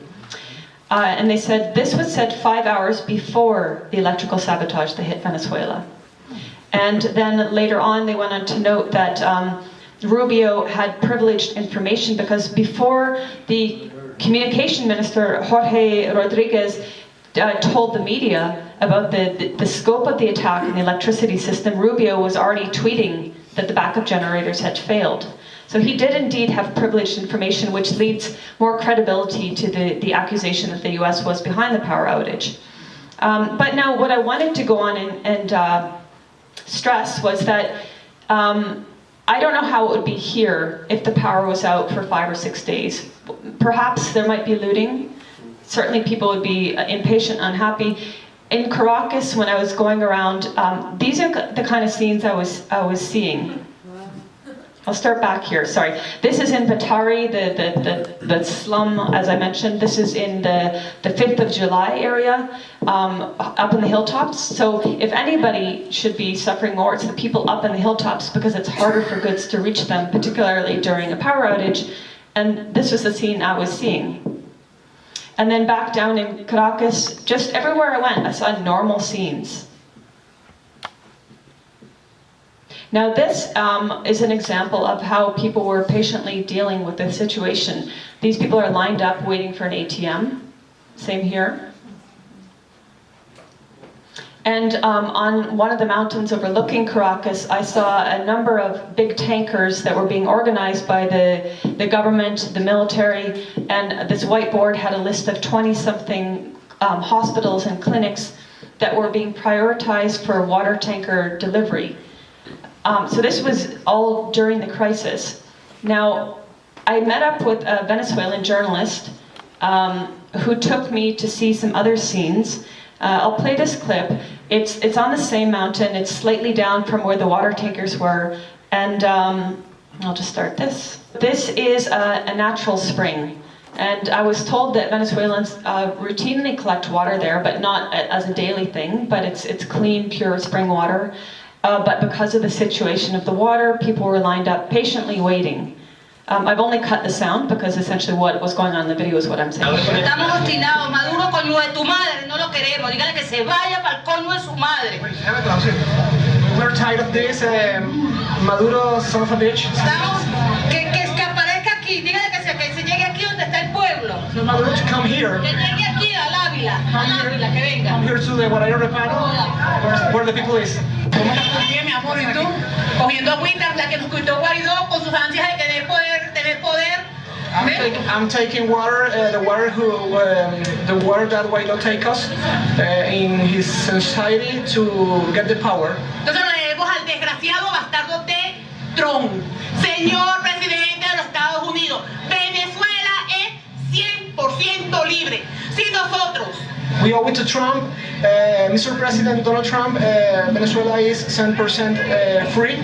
And they said this was said 5 hours before the electrical sabotage that hit Venezuela. And then later on, they went on to note that Rubio had privileged information because before the communication minister, Jorge Rodriguez, told the media about the scope of the attack in the electricity system, Rubio was already tweeting that the backup generators had failed. So he did indeed have privileged information, which leads more credibility to the accusation that the US was behind the power outage. But now what I wanted to go on and stress was that I don't know how it would be here if the power was out for 5 or 6 days. Perhaps there might be looting. Certainly people would be impatient, unhappy. In Caracas, when I was going around, these are the kind of scenes I was seeing. I'll start back here, sorry. This is in Batari, the slum, as I mentioned. This is in the 5th of July area, up in the hilltops. So if anybody should be suffering more, it's the people up in the hilltops because it's harder for goods to reach them, particularly during a power outage. And this was the scene I was seeing. And then back down in Caracas, just everywhere I went, I saw normal scenes. Now this is an example of how people were patiently dealing with the situation. These people are lined up waiting for an ATM. Same here. And on one of the mountains overlooking Caracas, I saw a number of big tankers that were being organized by the government, the military, and this whiteboard had a list of 20-something hospitals and clinics that were being prioritized for water tanker delivery. So this was all during the crisis. Now, I met up with a Venezuelan journalist who took me to see some other scenes. I'll play this clip. It's on the same mountain. It's slightly down from where the water tankers were. And I'll just start this. This is a natural spring. And I was told that Venezuelans routinely collect water there, but not as a daily thing, but it's clean, pure spring water. But because of the situation of the water, people were lined up patiently waiting. I've only cut the sound because essentially what was going on in the video is what I'm saying. Estamos obstinados, Maduro, coño de tu madre, no lo queremos. Dígale que se vaya para el coño de su madre. We're tired of this, Maduro, son of a bitch. Estamos, que aparezca aquí, dígale que se llegue aquí donde está el pueblo. So Maduro to come here. Que llegue aquí al Ávila, que venga. Come here to the Guarayo Repano, where the people is. ¿Cómo estás bien, mi amor? ¿Y tú? Cogiendo agüita, la que nos quitó Guaidó con sus ansias de tener poder. I'm taking water, the water that Guaidó take us in his society to get the power. Entonces nos debemos al desgraciado bastardo de Trump. Señor presidente de los Estados Unidos, Venezuela es 100% libre. Si nosotros we owe it to Trump, Mr. President Donald Trump, Venezuela is 100% free.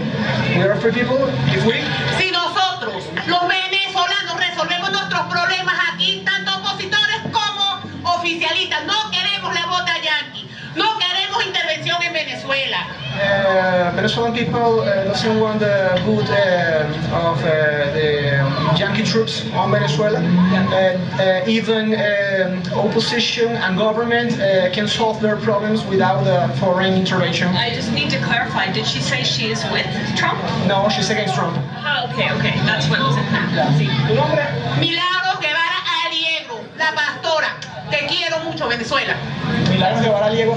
We are free people, if we. Si nosotros, los venezolanos, resolvemos nuestros problemas aquí, tanto opositores como oficialistas, no queremos la bota yanqui, no queremos intervención en Venezuela. Venezuelan people doesn't want the good of the Yankee troops on Venezuela. Even opposition and government can solve their problems without foreign intervention. I just need to clarify, did she say she is with Trump? No, she's against Trump. Okay, that's what was in there. Milagros Guevara Aliegro, la pastora, te quiero mucho, Venezuela. Milagros Guevara Aliegro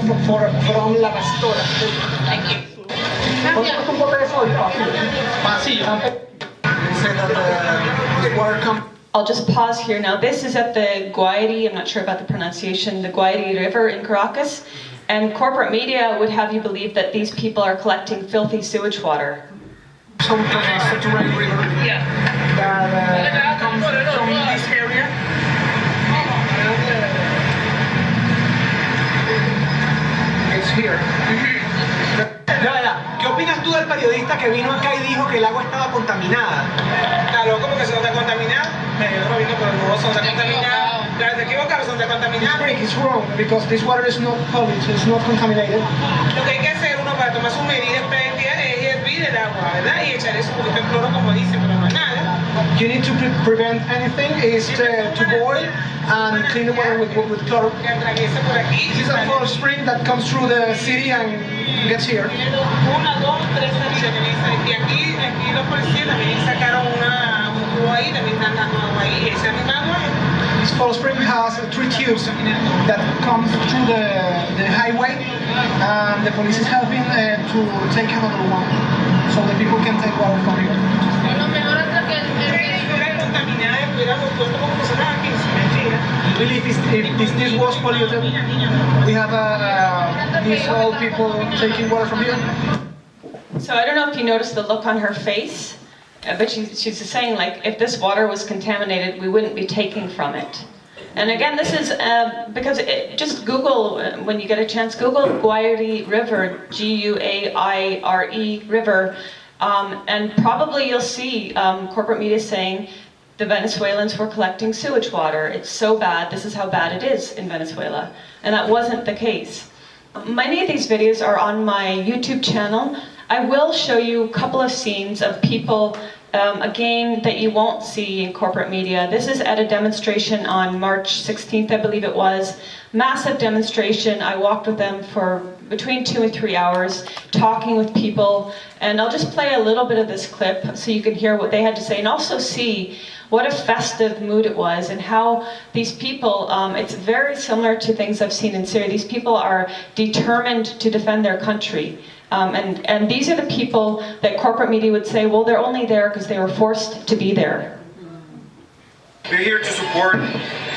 from La Pastora. Thank you. I'll just pause here now. This is at the Guairi, I'm not sure about the pronunciation, the Guairi River in Caracas. And corporate media would have you believe that these people are collecting filthy sewage water. Some subterranean river that comes from this area. It's here. Ya. ¿Qué opinas tú del periodista que vino acá y dijo que el agua estaba contaminada? Claro, ¿cómo que se está contaminada? No vino por el nuevo, se está contaminada. Claro, se equivocaron, se está contaminada. It's wrong because this water is not polluted, it's not contaminated. Lo que hay que hacer uno para tomar sus medidas preventivas es hervir el agua, ¿verdad? Y echar eso un poquito de cloro como dice, pero no es nada. You need to prevent anything is to boil and clean the water with chlorine. This is a false spring that comes through the city and gets here. Una, dos, tres salidas y aquí los policías también sacaron un tubo ahí, también están dando agua ahí, esa misma agua. This false spring has 3 tubes that come through the highway, and the police is helping to take another one, so the people can take water from here. Really, if this was polluted, we have these old people taking water from here. So I don't know if you noticed the look on her face, but she's saying like, if this water was contaminated, we wouldn't be taking from it. And again, this is because just Google, when you get a chance, Google Guairi River, G-U-A-I-R-E River, and probably you'll see corporate media saying the Venezuelans were collecting sewage water. It's so bad, this is how bad it is in Venezuela. And that wasn't the case. Many of these videos are on my YouTube channel. I will show you a couple of scenes of people, again, that you won't see in corporate media. This is at a demonstration on March 16th, I believe it was. Massive demonstration. I walked with them for between 2 and 3 hours, talking with people. And I'll just play a little bit of this clip so you can hear what they had to say and also see what a festive mood it was and how these people, it's very similar to things I've seen in Syria. These people are determined to defend their country. And these are the people that corporate media would say, well, they're only there because they were forced to be there. We're here to support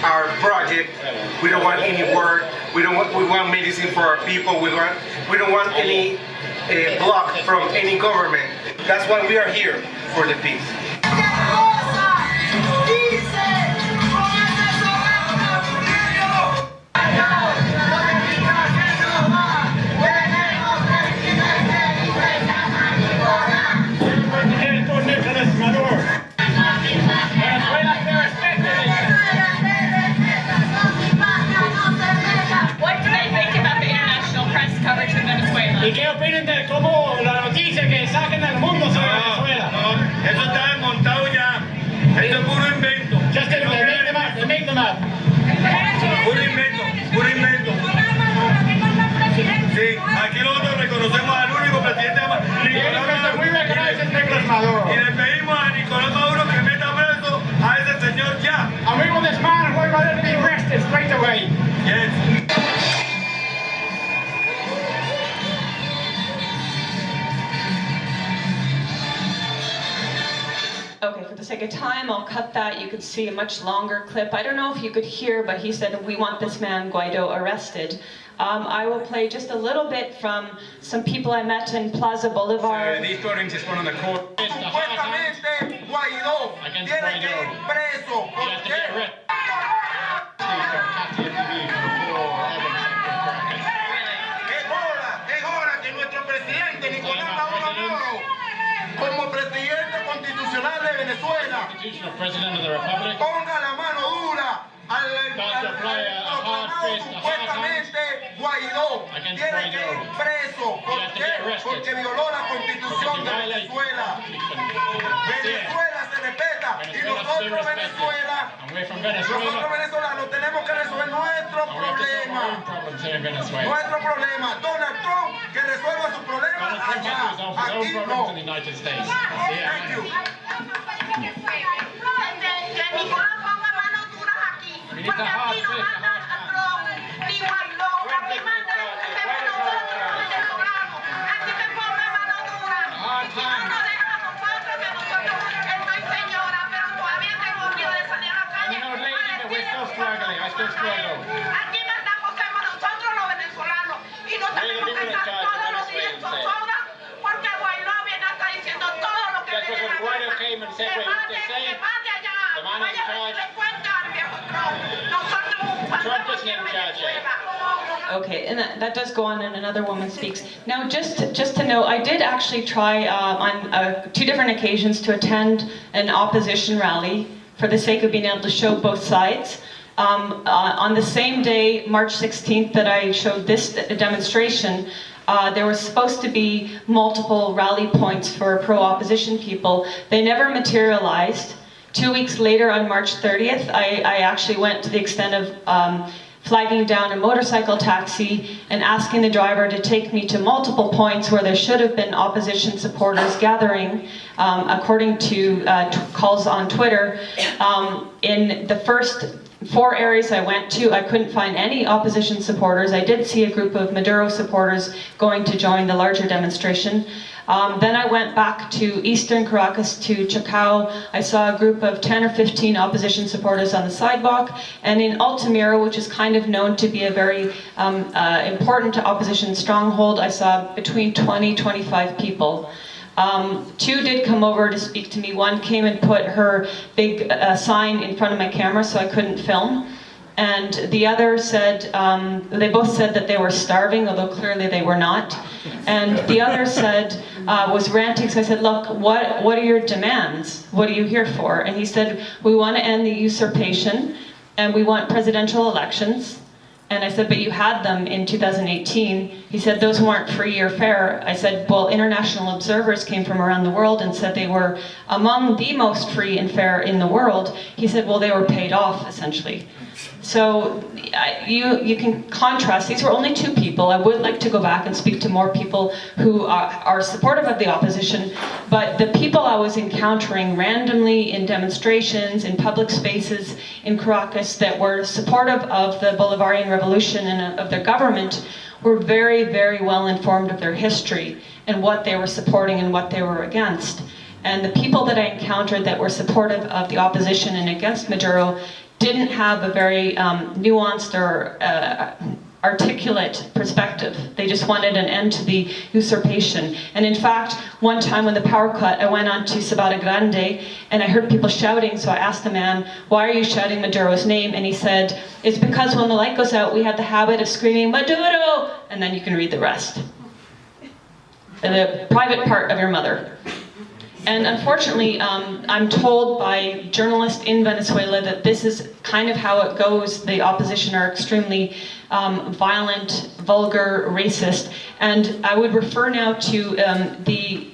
our project. We don't want any work. We want medicine for our people. We don't want any block from any government. That's why we are here, for the peace. ¿Y qué opinan de cómo la noticia que saquen al mundo sobre Venezuela? No, eso está montado ya. Esto es puro invento. Just they make them up. Puro invento. Sí, aquí nosotros reconocemos al único presidente Nicolás Maduro. Y le pedimos a Nicolás Maduro que meta preso a ese señor ya. And we want this man, we're going to be arrested straight away. Yes. Okay, for the sake of time, I'll cut that. You could see a much longer clip. I don't know if you could hear, but he said, we want this man, Guaido, arrested. I will play just a little bit from some people I met in Plaza Bolivar. These buildings is one of the core. Supuestamente Guaidó tiene que ir preso. ¿Por qué? Es hora que nuestro presidente Nicolás Maduro, como presidente constitucional de Venezuela, ponga la mano dura al proclamado supuestamente Guaidó. Tiene que ir preso. ¿Por qué? Porque violó la constitución de Venezuela. Venezuela se respeta y nosotros venezolanos tenemos que resolver nuestro problema. Nuestro problema. Donald Trump, que resuelva su problema allá. Aquí no. Thank you. Aquí nos acogemos nosotros los venezolanos y no tenemos que estar todos los días zozobras porque Guaidó viene hasta diciendo todo lo que viene a la que mande allá, vaya a pedirle cuenta al viejo Trump. Nosotros mandamos en Venezuela. Okay, and that does go on, and another woman speaks. Now, just to know, I did actually try on 2 different occasions to attend an opposition rally for the sake of being able to show both sides. On the same day, March 16th, that I showed this demonstration, there was supposed to be multiple rally points for pro-opposition people. They never materialized. 2 weeks later, on March 30th, I actually went to the extent of flagging down a motorcycle taxi and asking the driver to take me to multiple points where there should have been opposition supporters gathering, according to calls on Twitter. In the first 4 areas I went to, I couldn't find any opposition supporters. I did see a group of Maduro supporters going to join the larger demonstration. Then I went back to eastern Caracas, to Chacao. I saw a group of 10 or 15 opposition supporters on the sidewalk. And in Altamira, which is kind of known to be a very important opposition stronghold, I saw between 20-25 people. 2 did come over to speak to me. One came and put her big sign in front of my camera so I couldn't film. And the other said, they both said that they were starving, although clearly they were not. And the other said, was ranting, so I said, look, what are your demands? What are you here for? And he said, we want to end the usurpation, and we want presidential elections. And I said, but you had them in 2018. He said, those weren't free or fair. I said, well, international observers came from around the world and said they were among the most free and fair in the world. He said, well, they were paid off, essentially. So you can contrast, these were only 2 people. I would like to go back and speak to more people who are supportive of the opposition, but the people I was encountering randomly in demonstrations, in public spaces in Caracas that were supportive of the Bolivarian Revolution and of their government were very, very well informed of their history and what they were supporting and what they were against. And the people that I encountered that were supportive of the opposition and against Maduro didn't have a very nuanced or articulate perspective. They just wanted an end to the usurpation. And in fact, one time when the power cut, I went on to Sabata Grande and I heard people shouting, so I asked the man, why are you shouting Maduro's name? And he said, it's because when the light goes out, we have the habit of screaming, Maduro! And then you can read the rest. The private part of your mother. And unfortunately, I'm told by journalists in Venezuela that this is kind of how it goes. The opposition are extremely violent, vulgar, racist. And I would refer now to the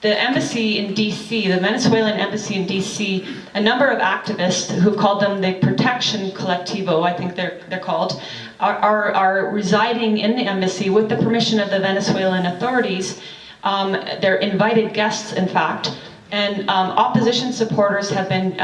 embassy in DC, the Venezuelan embassy in DC. A number of activists who called them the Protection Colectivo, I think they're called, are residing in the embassy with the permission of the Venezuelan authorities. They're invited guests, in fact, and opposition supporters have been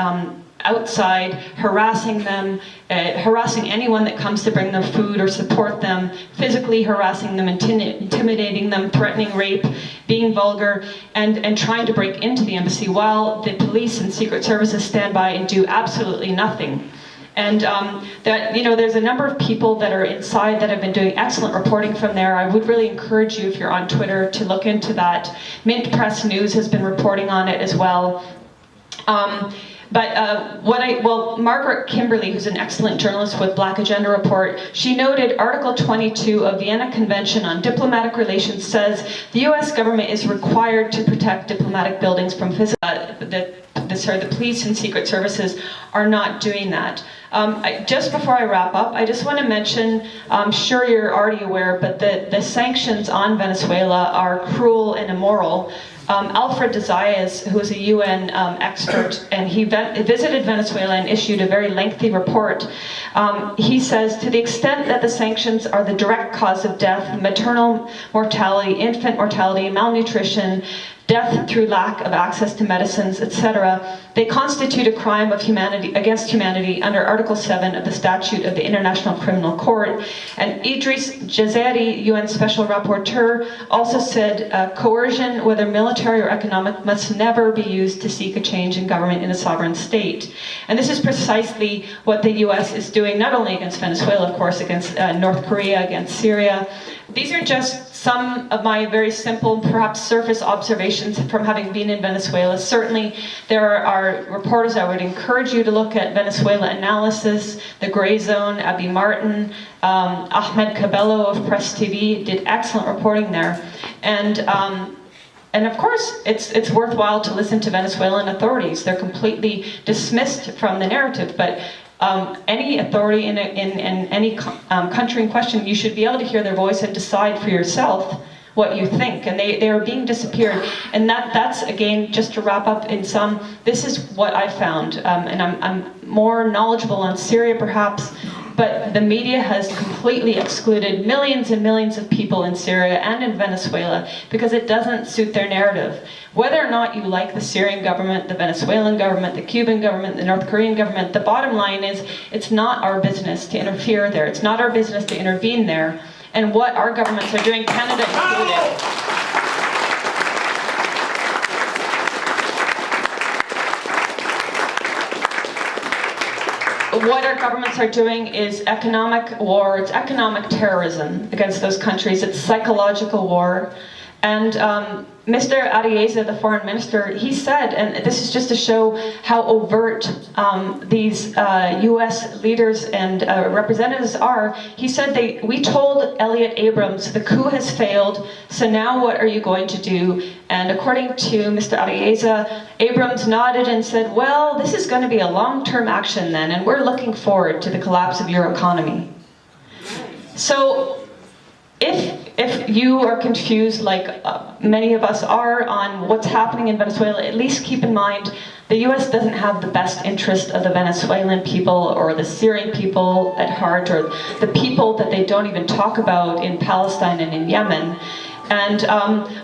outside harassing them, harassing anyone that comes to bring them food or support them, physically harassing them, intimidating them, threatening rape, being vulgar, and trying to break into the embassy while the police and secret services stand by and do absolutely nothing. And there's a number of people that are inside that have been doing excellent reporting from there. I would really encourage you, if you're on Twitter, to look into that. Mint Press News has been reporting on it as well. Margaret Kimberley, who's an excellent journalist with Black Agenda Report, she noted Article 22 of Vienna Convention on Diplomatic Relations says the U.S. government is required to protect diplomatic buildings from physical. The police and secret services are not doing that. Just before I wrap up, I just want to mention, I'm sure you're already aware, but the sanctions on Venezuela are cruel and immoral. Alfred de Zayas, who is a UN expert, and he visited Venezuela and issued a very lengthy report. He says, to the extent that the sanctions are the direct cause of death, maternal mortality, infant mortality, malnutrition, death through lack of access to medicines, etc., they constitute a crime of humanity against humanity under Article 7 of the Statute of the International Criminal Court. And Idris Jazeri, UN Special Rapporteur, also said coercion, whether military or economic, must never be used to seek a change in government in a sovereign state. And this is precisely what the US is doing, not only against Venezuela, of course, against North Korea, against Syria. These are just some of my very simple, perhaps surface observations from having been in Venezuela. Certainly, there are reporters. I would encourage you to look at Venezuela Analysis, The Gray Zone, Abby Martin, Ahmed Cabello of Press TV did excellent reporting there. And of course, it's worthwhile to listen to Venezuelan authorities. They're completely dismissed from the narrative, but any authority in any country in question, you should be able to hear their voice and decide for yourself what you think. And they are being disappeared. And that's again, just to wrap up in sum, this is what I found. And I'm more knowledgeable on Syria perhaps, but the media has completely excluded millions and millions of people in Syria and in Venezuela because it doesn't suit their narrative. Whether or not you like the Syrian government, the Venezuelan government, the Cuban government, the North Korean government, the bottom line is it's not our business to interfere there. It's not our business to intervene there. And what our governments are doing, Canada included, what our governments are doing is economic war, it's economic terrorism against those countries, it's psychological war. And Mr. Arieza, the foreign minister, he said, and this is just to show how overt these US leaders and representatives are, he said, we told Elliot Abrams, the coup has failed, so now what are you going to do? And according to Mr. Arieza, Abrams nodded and said, well, this is going to be a long-term action then, and we're looking forward to the collapse of your economy. So, if if you are confused, like many of us are, on what's happening in Venezuela, at least keep in mind the US doesn't have the best interest of the Venezuelan people or the Syrian people at heart, or the people that they don't even talk about in Palestine and in Yemen. And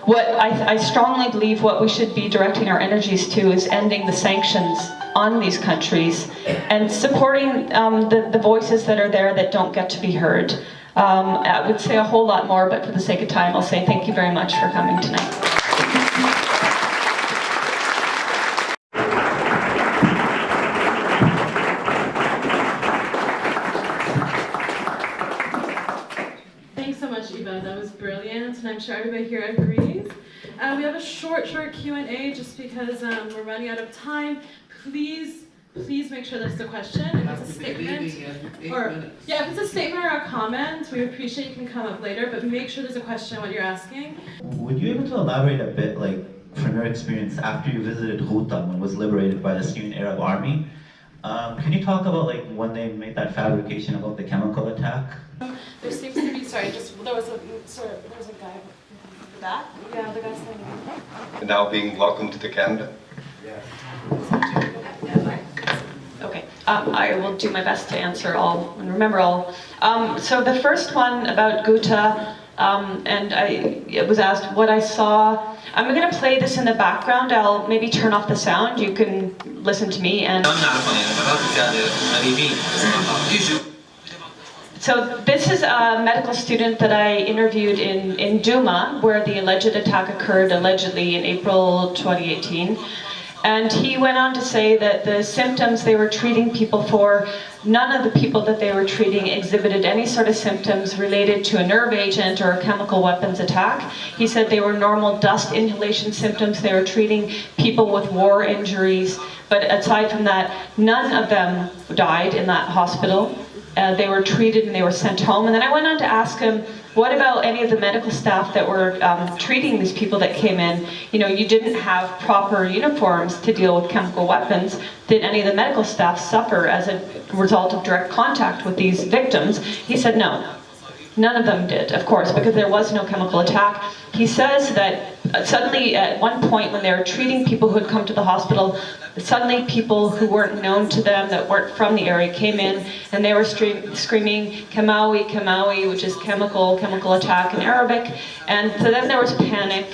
what I strongly believe what we should be directing our energies to is ending the sanctions on these countries and supporting the voices that are there that don't get to be heard. I would say a whole lot more, but for the sake of time, I'll say thank you very much for coming tonight. Thanks so much, Eva. That was brilliant, and I'm sure everybody here agrees. We have a short Q&A just because we're running out of time. Please make sure that's the question. If it's a statement, if it's a statement or a comment, we appreciate you can come up later, but make sure there's a question what you're asking. Would you be able to elaborate a bit, like, from your experience after you visited Ghouta when it was liberated by the Syrian Arab Army? Can you talk about, like, when they made that fabrication about the chemical attack? There seems to be, there was a guy in the back. Yeah, the guy's standing there. Now being welcomed to Canada. Okay, I will do my best to answer all and remember all. So the first one about Ghouta, and it was asked what I saw. I'm going to play this in the background. I'll maybe turn off the sound. You can listen to me. And so this is a medical student that I interviewed in Duma, where the alleged attack occurred allegedly in April 2018. And he went on to say that the symptoms they were treating people for, none of the people that they were treating exhibited any sort of symptoms related to a nerve agent or a chemical weapons attack. He said they were normal dust inhalation symptoms. They were treating people with war injuries. But aside from that, none of them died in that hospital. They were treated and they were sent home. And then I went on to ask him, what about any of the medical staff that were treating these people that came in? You know, you didn't have proper uniforms to deal with chemical weapons. Did any of the medical staff suffer as a result of direct contact with these victims? He said no. None of them did, of course, because there was no chemical attack. He says that suddenly at one point when they were treating people who had come to the hospital, suddenly people who weren't known to them, that weren't from the area, came in and they were screaming Kamawi, Kamawi, which is chemical attack in Arabic. And so then there was panic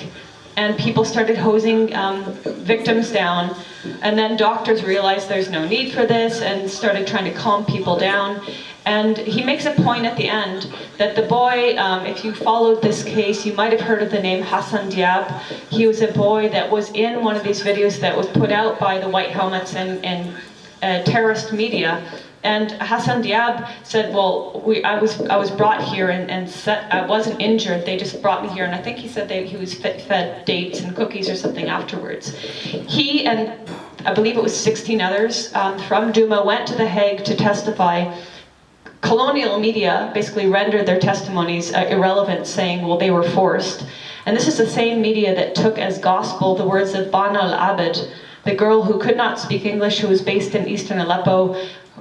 and people started hosing victims down. And then doctors realized there's no need for this and started trying to calm people down. And he makes a point at the end that the boy, if you followed this case, you might have heard of the name Hassan Diab. He was a boy that was in one of these videos that was put out by the White Helmets and terrorist media. And Hassan Diab said, well, I was brought here and I wasn't injured, they just brought me here. And I think he said that he was fed dates and cookies or something afterwards. He and I believe it was 16 others from Duma went to The Hague to testify. Colonial media basically rendered their testimonies irrelevant, saying, well, they were forced. And this is the same media that took as gospel the words of Bana al-Abid, the girl who could not speak English, who was based in eastern Aleppo,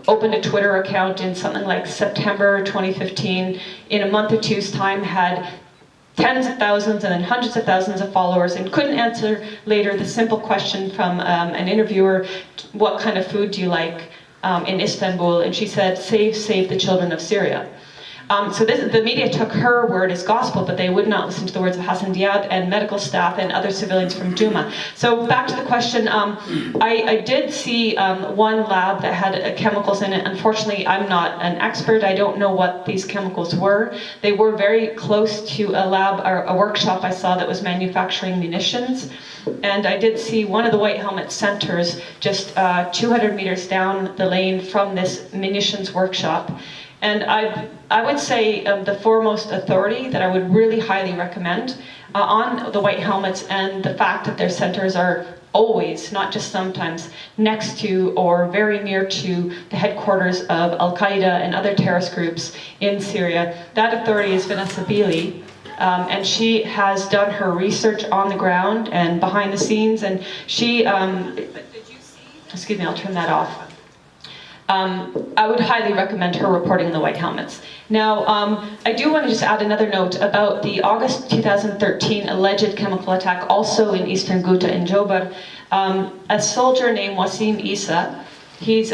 opened a Twitter account in something like September 2015. In a month or two's time had tens of thousands and then hundreds of thousands of followers, and couldn't answer later the simple question from an interviewer, what kind of food do you like? In Istanbul, and she said, save the children of Syria. So the media took her word as gospel, but they would not listen to the words of Hassan Diab and medical staff and other civilians from Duma. So back to the question, I did see one lab that had chemicals in it. Unfortunately, I'm not an expert. I don't know what these chemicals were. They were very close to a lab or a workshop I saw that was manufacturing munitions. And I did see one of the White Helmet centers just 200 meters down the lane from this munitions workshop. And I would say the foremost authority that I would really highly recommend on the White Helmets and the fact that their centers are always, not just sometimes, next to or very near to the headquarters of Al-Qaeda and other terrorist groups in Syria. That authority is Vanessa Beeley. And she has done her research on the ground and behind the scenes, and she, excuse me, I'll turn that off. I would highly recommend her reporting the White Helmets. Now, I do want to just add another note about the August 2013 alleged chemical attack also in eastern Ghouta in Jobar. A soldier named Wasim Issa, he's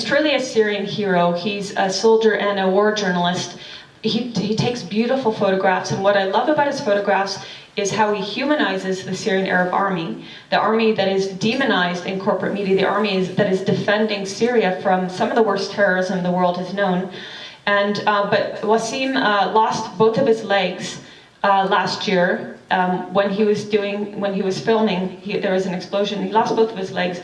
truly a Syrian hero. He's a soldier and a war journalist. He takes beautiful photographs, and what I love about his photographs is how he humanizes the Syrian Arab army, the army that is demonized in corporate media, the army that is defending Syria from some of the worst terrorism the world has known. And but Wasim lost both of his legs last year when he was filming. There was an explosion. He lost both of his legs.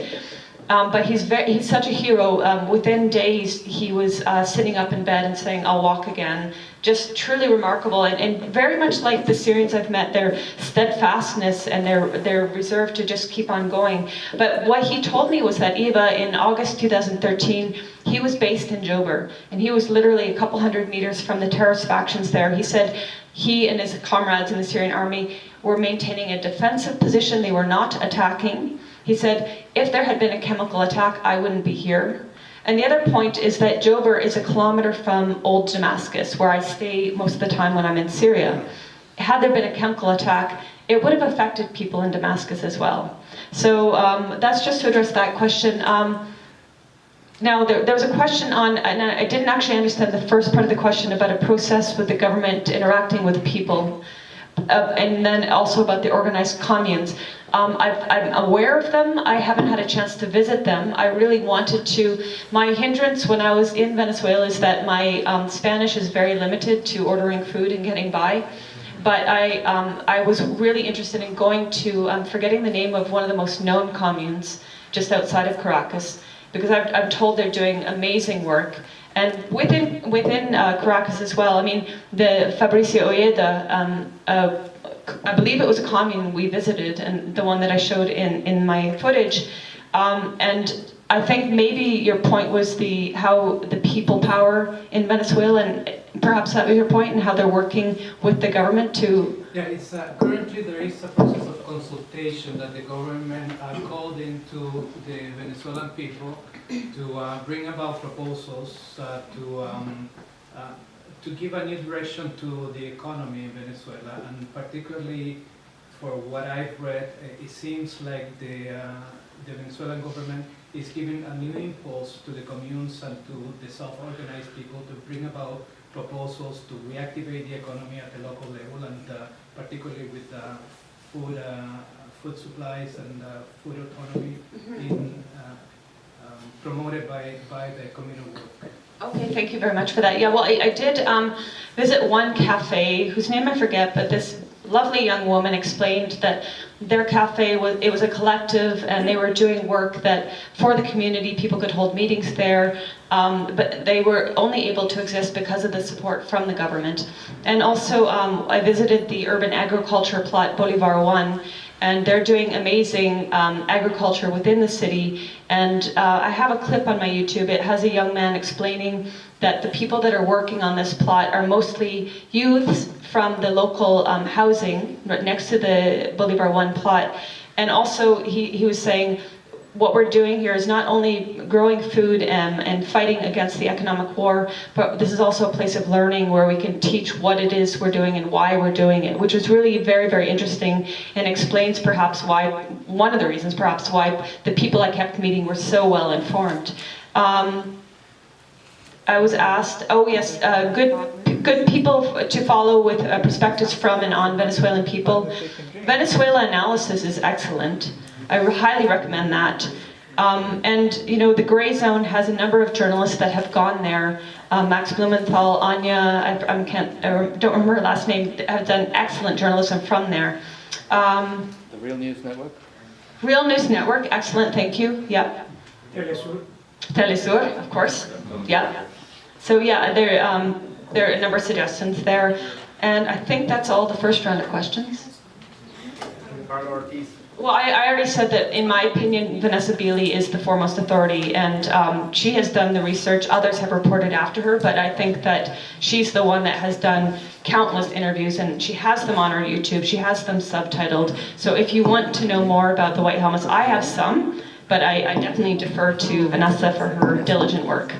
But he's such a hero. Within days, he was sitting up in bed and saying, "I'll walk again." Just truly remarkable, and very much like the Syrians I've met, their steadfastness and their reserve to just keep on going. But what he told me was that Eva, in August 2013, he was based in Jobar, and he was literally a couple hundred meters from the terrorist factions there. He said he and his comrades in the Syrian army were maintaining a defensive position. They were not attacking. He said, if there had been a chemical attack, I wouldn't be here. And the other point is that Jobar is a kilometer from Old Damascus, where I stay most of the time when I'm in Syria. Had there been a chemical attack, it would have affected people in Damascus as well. So that's just to address that question. Now, there was a question on, and I didn't actually understand the first part of the question about a process with the government interacting with people, and then also about the organized communes. I'm aware of them. I haven't had a chance to visit them. I really wanted to. My hindrance when I was in Venezuela is that my Spanish is very limited to ordering food and getting by. But I was really interested in going to, I'm forgetting the name of one of the most known communes just outside of Caracas, because I'm told they're doing amazing work. And within Caracas as well, I mean, the Fabricio Ojeda, I believe it was a commune we visited, and the one that I showed in my footage. And I think maybe your point was how the people power in Venezuela, and perhaps that was your point, and how they're working with the government to... Yeah, it's currently there is a process of consultation that the government called into the Venezuelan people to bring about proposals to give a new direction to the economy in Venezuela, and particularly for what I've read, it seems like the Venezuelan government is giving a new impulse to the communes and to the self-organized people to bring about proposals to reactivate the economy at the local level, and particularly with food supplies and food autonomy in, promoted by the communal work. Okay, thank you very much for that. Yeah, well, I did visit one cafe whose name I forget, but this lovely young woman explained that their cafe was a collective, and they were doing work that for the community, people could hold meetings there, but they were only able to exist because of the support from the government. And also, I visited the urban agriculture plot Bolivar 1, and they're doing amazing agriculture within the city. And I have a clip on my YouTube. It has a young man explaining that the people that are working on this plot are mostly youths from the local housing right next to the Bolivar 1 plot. And also he was saying, what we're doing here is not only growing food and fighting against the economic war, but this is also a place of learning where we can teach what it is we're doing and why we're doing it, which was really very, very interesting, and explains perhaps why, one of the reasons perhaps why the people I kept meeting were so well informed. I was asked, oh yes, good people to follow with perspectives from and on Venezuelan people. Venezuela Analysis is excellent. I highly recommend that. And you know, the Gray Zone has a number of journalists that have gone there. Max Blumenthal, Anya, I don't remember her last name, have done excellent journalism from there. The Real News Network? Real News Network, excellent, thank you. Yeah. Telesur. Telesur, of course. Yeah. So yeah, there are a number of suggestions there. And I think that's all the first round of questions. Carla Ortiz. Well, I already said that, in my opinion, Vanessa Beeley is the foremost authority, and she has done the research. Others have reported after her, but I think that she's the one that has done countless interviews, and she has them on her YouTube. She has them subtitled. So if you want to know more about the White Helmets, I have some, but I definitely defer to Vanessa for her diligent work.